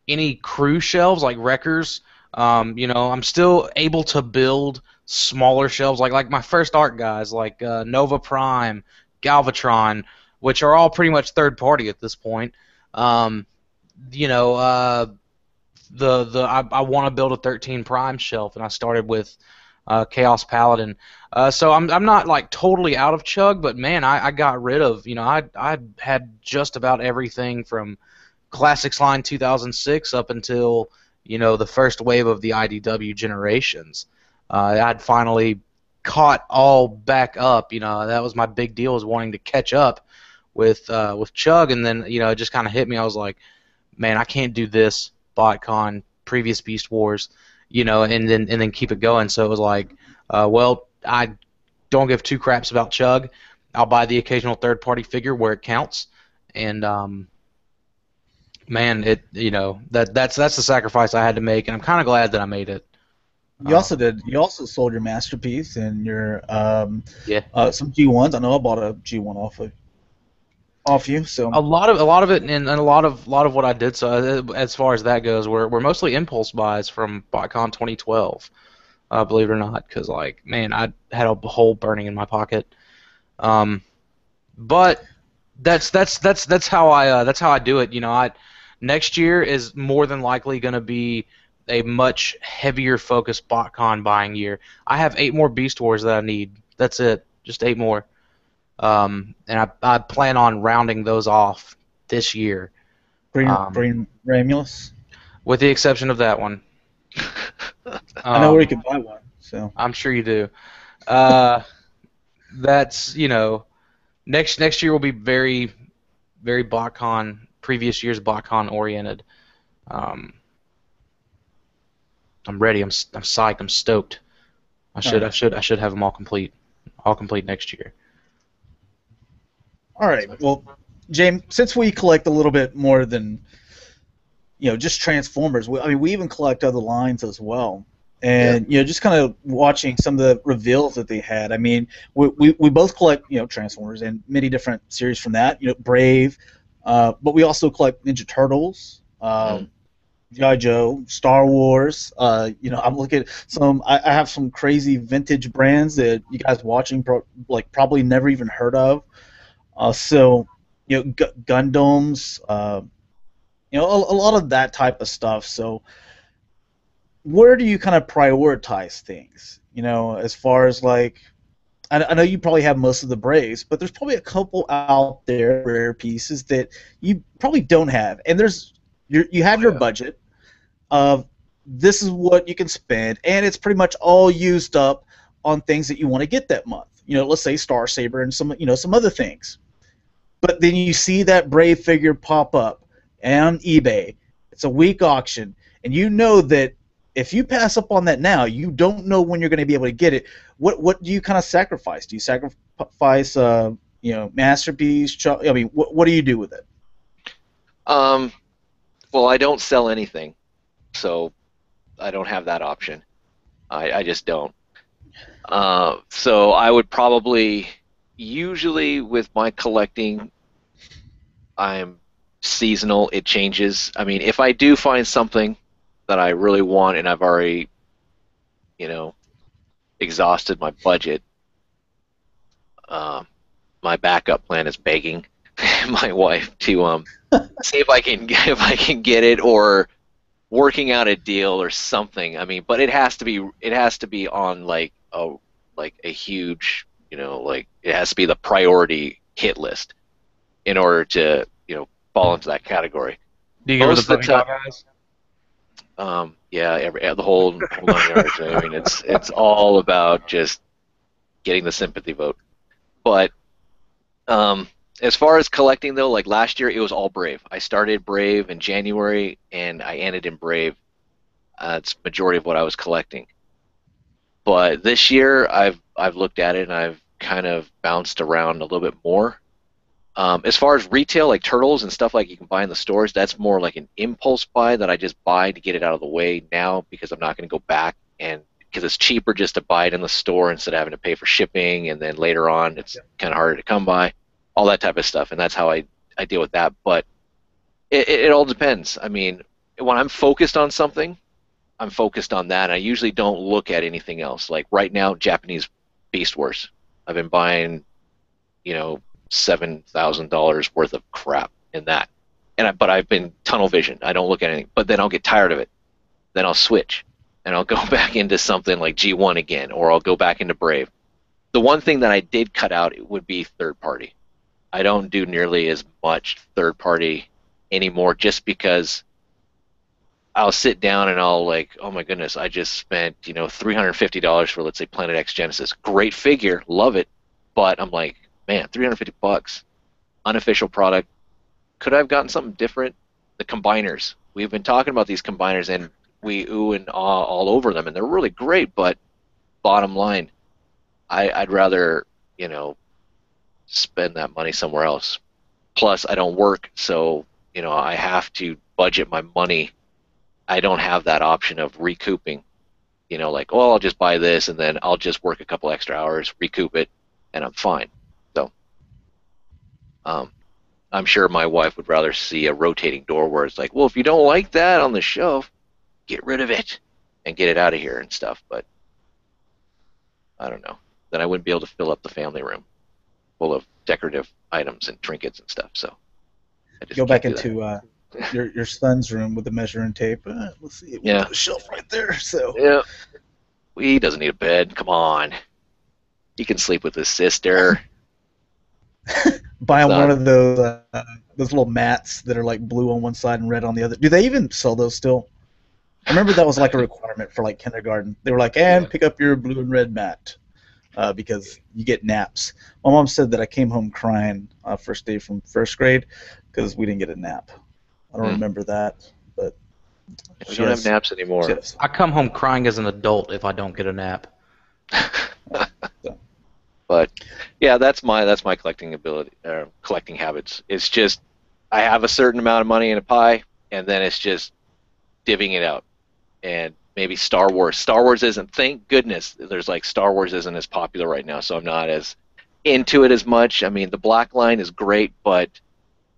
any crew shelves like Wreckers. I'm still able to build smaller shelves like my first art guys like Nova Prime, Galvatron, which are all pretty much third party at this point. I want to build a 13 Prime shelf, and I started with Chaos Paladin. So I'm not like totally out of Chug, but man, I got rid of, I had just about everything from Classics Line 2006 up until the first wave of the IDW generations. I'd finally caught all back up. That was my big deal, was wanting to catch up with Chug, and then it just kind of hit me. I was like, man, I can't do this BotCon, previous Beast Wars, and then keep it going. So it was like, well, I don't give two craps about Chug. I'll buy the occasional third-party figure where it counts, and Man, that's the sacrifice I had to make, and I'm kind of glad that I made it. You also did. You also sold your masterpiece and your Yeah. some G1s. I know I bought a G1 off you. So A lot of it, and a lot of what I did. So as far as that goes, were mostly impulse buys from BotCon 2012. Believe it or not, because like, man, I had a hole burning in my pocket. Um, but that's how I do it. Next year is more than likely going to be a much heavier focused BotCon buying year. I have 8 more Beast Wars that I need. That's it, just 8 more. And I plan on rounding those off this year, green Ramulus. with the exception of that one. I know where you can buy one. So I'm sure you do. Uh, that's next year will be very very BotCon, previous year's BotCon oriented. Um, I'm ready. I'm psyched. I'm stoked. I should have them all complete next year. all right. Well, James, since we collect a little bit more than just Transformers, I mean, we even collect other lines as well. And just kind of watching some of the reveals that they had. I mean, we both collect Transformers and many different series from that. Brave, but we also collect Ninja Turtles, G.I. Joe, Star Wars. I'm looking at some. I have some crazy vintage brands that you guys watching probably never even heard of. So Gundams. A lot of that type of stuff. So where do you kind of prioritize things? As far as like, I know you probably have most of the Braves, but there's probably a couple out there, rare pieces that you probably don't have. And you have your budget of this is what you can spend, and it's pretty much all used up on things that you want to get that month. Let's say Star Saber and some other things. But then you see that Brave figure pop up on eBay. It's a weak auction, and you know that if you pass up on that now, you don't know when you're going to be able to get it. What do you kind of sacrifice? Do you sacrifice masterpiece? I mean, what do you do with it? Well, I don't sell anything, so I don't have that option. I just don't. So I would probably, usually with my collecting, I'm seasonal. It changes. I mean, if I do find something that I really want and I've already, exhausted my budget, my backup plan is begging my wife to see if I can get it, or working out a deal or something. I mean, but it has to be on like a huge, like it has to be the priority hit list in order to fall into that category. Do you go to the funny guys? Yeah, the whole 9 yards. I mean, it's all about just getting the sympathy vote. But as far as collecting though, like last year, it was all Brave. I started Brave in January, and I ended in Brave. It's majority of what I was collecting. But this year, I've looked at it and I've kind of bounced around a little bit more. As far as retail, like Turtles and stuff like you can buy in the stores, that's more like an impulse buy that I just buy to get it out of the way now, because I'm not going to go back, and because it's cheaper just to buy it in the store instead of having to pay for shipping, and then later on it's kind of harder to come by, all that type of stuff, and that's how I deal with that. But it all depends. I mean, when I'm focused on something, I'm focused on that. I usually don't look at anything else. Like right now, Japanese Beast Wars. I've been buying, $7,000 worth of crap in that, but I've been tunnel vision. I don't look at anything, but then I'll get tired of it. Then I'll switch, and I'll go back into something like G1 again, or I'll go back into Brave. The one thing that I did cut out would be third party. I don't do nearly as much third party anymore, just because I'll sit down and I'll like, oh my goodness, I just spent $350 for, let's say, Planet X Genesis. Great figure, love it, but I'm like, man, $350, unofficial product. Could I have gotten something different? The combiners. We've been talking about these combiners, and we ooh and ah all over them, and they're really great. But bottom line, I'd rather spend that money somewhere else. Plus, I don't work, so I have to budget my money. I don't have that option of recouping. Like, oh, I'll just buy this and then I'll just work a couple extra hours, recoup it, and I'm fine. So, I'm sure my wife would rather see a rotating door where it's like, well, if you don't like that on the shelf, get rid of it and get it out of here and stuff. But I don't know. Then I wouldn't be able to fill up the family room full of decorative items and trinkets and stuff. So I just Go can't back do into your son's room with the measuring tape. Let's see. We'll put a shelf right there. So yeah, he doesn't need a bed. Come on, he can sleep with his sister. Buying one of those little mats that are like blue on one side and red on the other. Do they even sell those still? I remember that was like a requirement for like kindergarten. They were like, and pick up your blue and red mat because you get naps. My mom said that I came home crying first day from first grade because we didn't get a nap. I don't remember that, but we don't have naps anymore. I come home crying as an adult if I don't get a nap. But yeah, that's my collecting collecting habits. It's just I have a certain amount of money in a pie, and then it's just divvying it out. And maybe Star Wars. Star Wars isn't. Thank goodness, there's like Star Wars isn't as popular right now, so I'm not as into it as much. I mean, the Black Line is great, but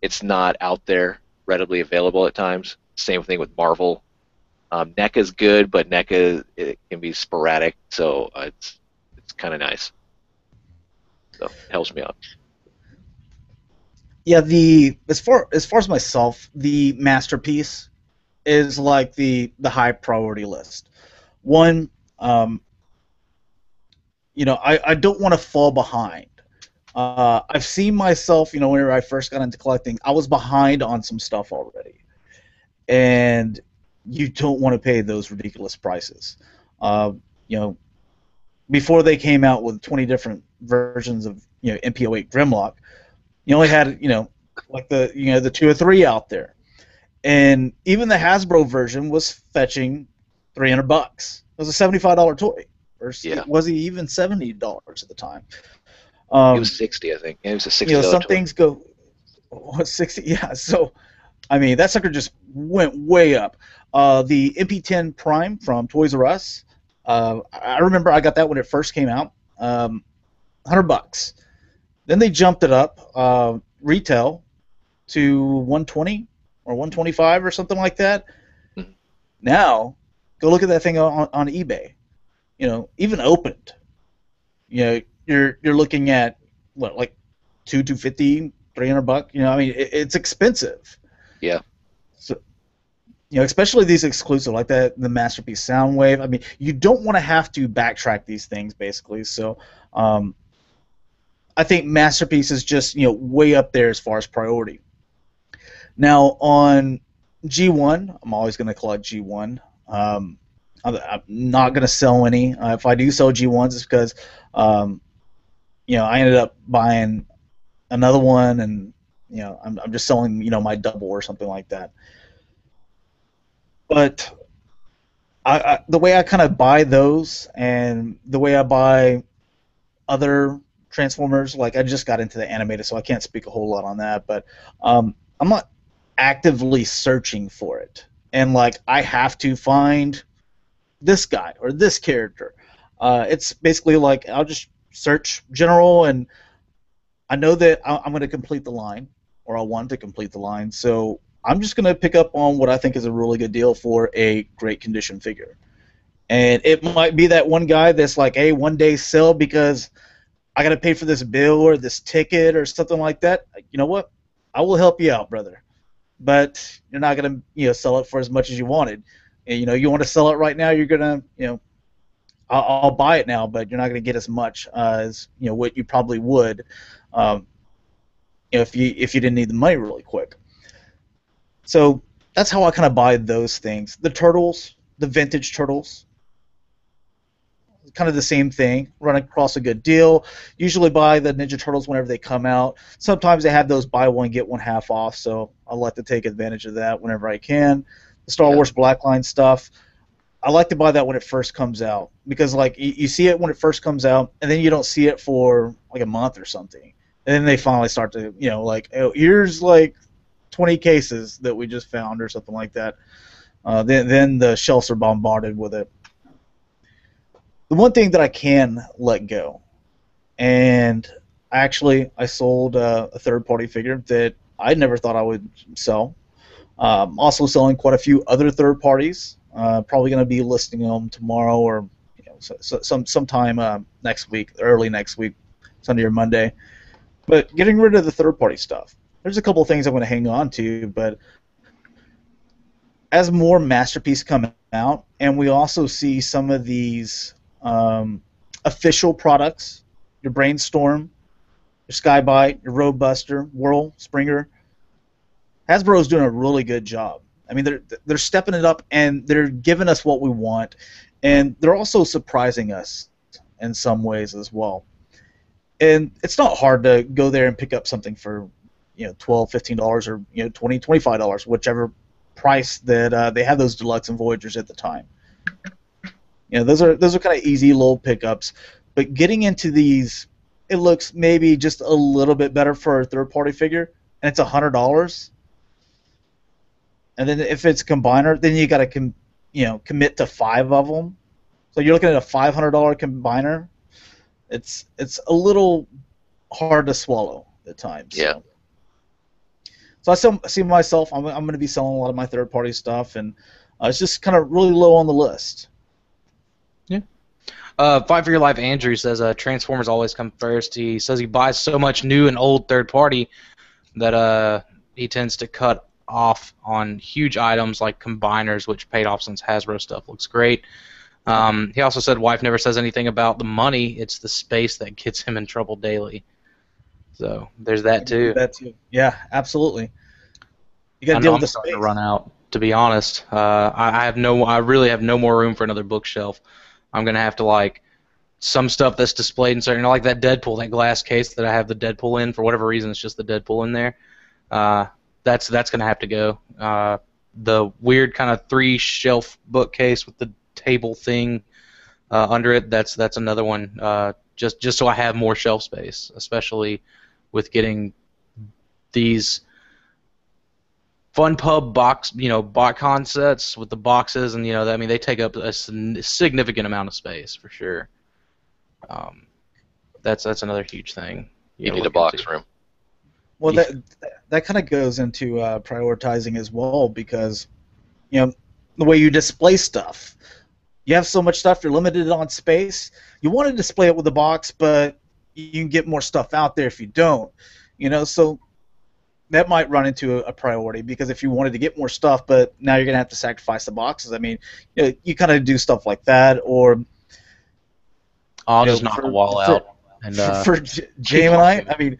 it's not out there readily available at times. Same thing with Marvel. NECA's good, but NECA it can be sporadic, so it's kind of nice. So it helps me out. Yeah, as far as myself, the masterpiece is like the high priority list. One, I don't want to fall behind. I've seen myself, whenever I first got into collecting, I was behind on some stuff already, and you don't want to pay those ridiculous prices. Before they came out with 20 different versions of MPO8 Grimlock, you only had like the 2 or 3 out there, and even the Hasbro version was fetching $300. It was a $75 toy, or was he even $70 at the time? It was 60, I think. It was a $60. Some things go 60. Yeah, so I mean that sucker just went way up. The MP10 Prime from Toys R Us. I remember I got that when it first came out, $100. Then they jumped it up retail to 120 or 125 or something like that. Mm-hmm. Now, go look at that thing on eBay. Even opened. You're looking at what, like $250, $300. I mean it's expensive. Yeah. So, especially these exclusive, like the Masterpiece Soundwave. I mean, you don't want to have to backtrack these things, basically. So, I think Masterpiece is just way up there as far as priority. Now on G1, I'm always going to collect G1. I'm not going to sell any. If I do sell G1s, it's because I ended up buying another one, and I'm just selling my double or something like that. But the way I kind of buy those, and the way I buy other Transformers, like I just got into the animated, so I can't speak a whole lot on that. But I'm not actively searching for it, and like I have to find this guy or this character. It's basically like I'll just search general, and I know that I'm going to complete the line, or I want to complete the line, so I'm just going to pick up on what I think is a really good deal for a great condition figure. And it might be that one guy that's like, hey, one day sell because I got to pay for this bill or this ticket or something like that. You know what? I will help you out, brother. But you're not going to sell it for as much as you wanted. And, you want to sell it right now, you're going to, I'll buy it now, but you're not going to get as much as what you probably would if you didn't need the money really quick. So that's how I kind of buy those things. The turtles, the vintage turtles, kind of the same thing. Run across a good deal. Usually buy the Ninja Turtles whenever they come out. Sometimes they have those buy one get one half off, so I like to take advantage of that whenever I can. The Star Wars Blackline stuff, I like to buy that when it first comes out, because like you see it when it first comes out, and then you don't see it for like a month or something, and then they finally start to like, oh, here's like 20 cases that we just found or something like that. Then the shelves are bombarded with it. The one thing that I can let go, and actually I sold a third-party figure that I never thought I would sell. Also selling quite a few other third parties. Probably going to be listing them tomorrow or sometime next week, early next week, Sunday or Monday. But getting rid of the third party stuff. There's a couple of things I'm going to hang on to, but as more masterpieces come out, and we also see some of these official products, your Brainstorm, your Sky-byte, your Roadbuster, Whirl, Springer, Hasbro's doing a really good job. I mean, they're stepping it up, and they're giving us what we want, and they're also surprising us in some ways as well. And it's not hard to go there and pick up something for, $12, $15, or $20, $25, whichever price that they have those deluxe and Voyagers at the time. Those are kind of easy little pickups. But getting into these, it looks maybe just a little bit better for a third-party figure, and it's $100. And then if it's a combiner, then you got to commit to 5 of them. So you're looking at a $500 combiner. It's a little hard to swallow at times. Yeah. So I see myself. I'm going to be selling a lot of my third-party stuff, and it's just kind of really low on the list. Yeah. Fight for Your Life Andrew says Transformers always come first. He says he buys so much new and old third-party that he tends to cut off on huge items like combiners, which paid off since Hasbro stuff looks great. He also said wife never says anything about the money. It's the space that gets him in trouble daily. So there's that too. That too. Yeah, absolutely. You got to deal with the space. To run out. To be honest, I really have no more room for another bookshelf. I'm gonna have to some stuff that's displayed in certain, like that Deadpool, that glass case that I have the Deadpool in. For whatever reason, it's just the Deadpool in there. That's going to have to go. The weird kind of 3-shelf bookcase with the table thing under it, that's another one. Just so I have more shelf space, especially with getting these Fun Pub box, BotCon sets with the boxes, and they take up a significant amount of space for sure. That's another huge thing. You need a box room. Well, that kind of goes into prioritizing as well, because the way you display stuff, you have so much stuff, you're limited on space. You want to display it with a box, but you can get more stuff out there if you don't. So that might run into a priority, because if you wanted to get more stuff, but now you're going to have to sacrifice the boxes. I mean, you kind of do stuff like that, or I'll just knock the wall out. And for Jaim and I mean.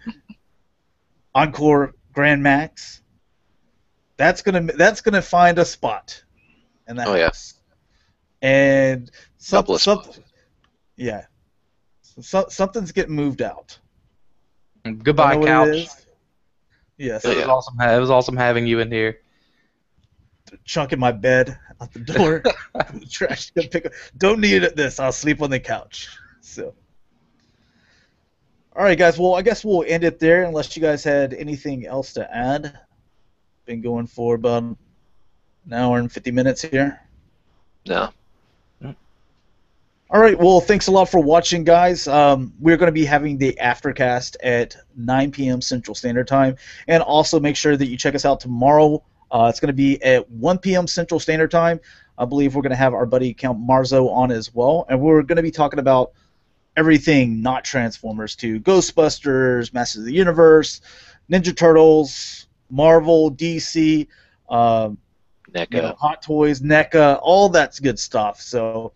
Encore Grand Max. That's gonna find a spot in that house. And something's getting moved out. Goodbye, couch. Yes. It was awesome having you in here. Chunking my bed out the door. Trash can pick up. Don't need this. I'll sleep on the couch. So. All right, guys. Well, I guess we'll end it there, unless you guys had anything else to add. Been going for about an hour and 50 minutes here. No. All right. Well, thanks a lot for watching, guys. We're going to be having the Aftercast at 9 p.m. Central Standard Time, and also make sure that you check us out tomorrow. It's going to be at 1 p.m. Central Standard Time. I believe we're going to have our buddy Count Marzo on as well, and we're going to be talking about everything not Transformers to Ghostbusters, Masters of the Universe, Ninja Turtles, Marvel, DC, NECA. Hot Toys, NECA, all that's good stuff. So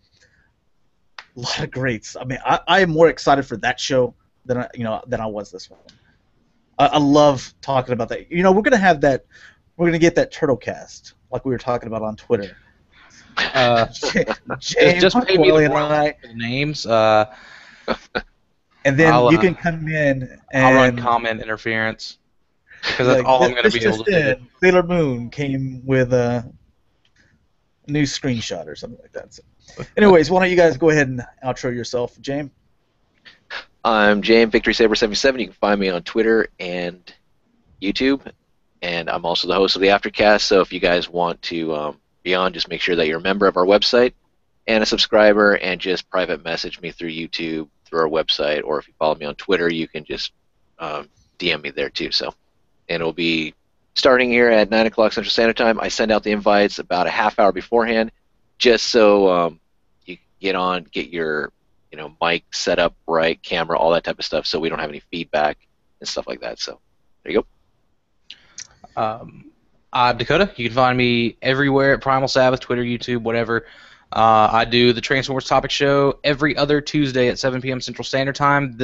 a lot of greats. I mean, I am more excited for that show than I was this one. I love talking about that. We're gonna have that. We're gonna get that Turtle Cast like we were talking about on Twitter. James, just pay me the names. And then you can come in and I'll run comment interference, because that's all I'm going to be able to do. Sailor Moon came with a new screenshot or something like that. So, anyways, why don't you guys go ahead and outro yourself, Jaim? I'm Jaim, Victory Saber 77. You can find me on Twitter and YouTube. and I'm also the host of the Aftercast. So if you guys want to be on, just make sure that you're a member of our website and a subscriber, and just private message me through YouTube, through our website, or if you follow me on Twitter, you can just DM me there too. So, and it'll be starting here at 9 o'clock Central Standard Time. I send out the invites about a half hour beforehand, just so you can get on, get your mic set up right, camera, all that type of stuff, so we don't have any feedback and stuff like that. So there you go. I'm Dakota. You can find me everywhere at PrimalSabbath, Twitter, YouTube, whatever. I do the Transformers Topic Show every other Tuesday at 7 p.m. Central Standard Time.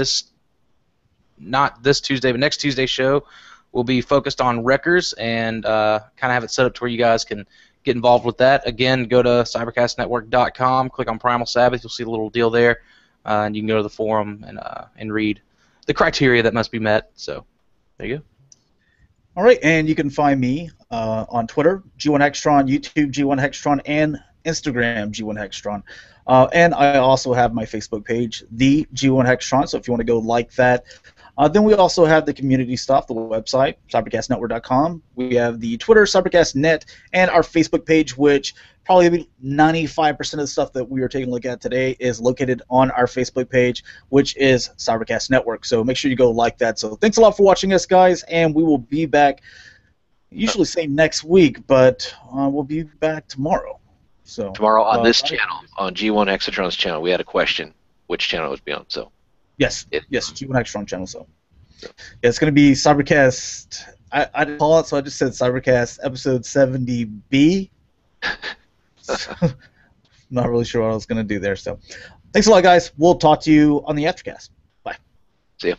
Not this Tuesday, but next Tuesday's show will be focused on wreckers, and kind of have it set up to where you guys can get involved with that. Again, go to cybercastnetwork.com, click on Primal Sabbath. You'll see the little deal there, and you can go to the forum and read the criteria that must be met. So there you go. All right, and you can find me on Twitter, G1Hextron, YouTube, G1Hextron, and Instagram, G1Hextron. And I also have my Facebook page, the G1Hextron, so if you want to go like that. Then we also have the community stuff, the website, cybercastnetwork.com. We have the Twitter, cybercastnet, and our Facebook page, which probably 95% of the stuff that we are taking a look at today is located on our Facebook page, which is Cybercast Network. So make sure you go like that. So thanks a lot for watching us, guys, and we will be back, usually say next week, but we'll be back tomorrow. So tomorrow on this channel, on G1 Hexatron's channel, we had a question which channel it would be on. So yes, G1 Hexatron channel. So yeah, it's going to be Cybercast. I didn't call it, so I just said Cybercast episode 70B. Not really sure what I was going to do there. So thanks a lot, guys. We'll talk to you on the Aftercast. Bye. See ya.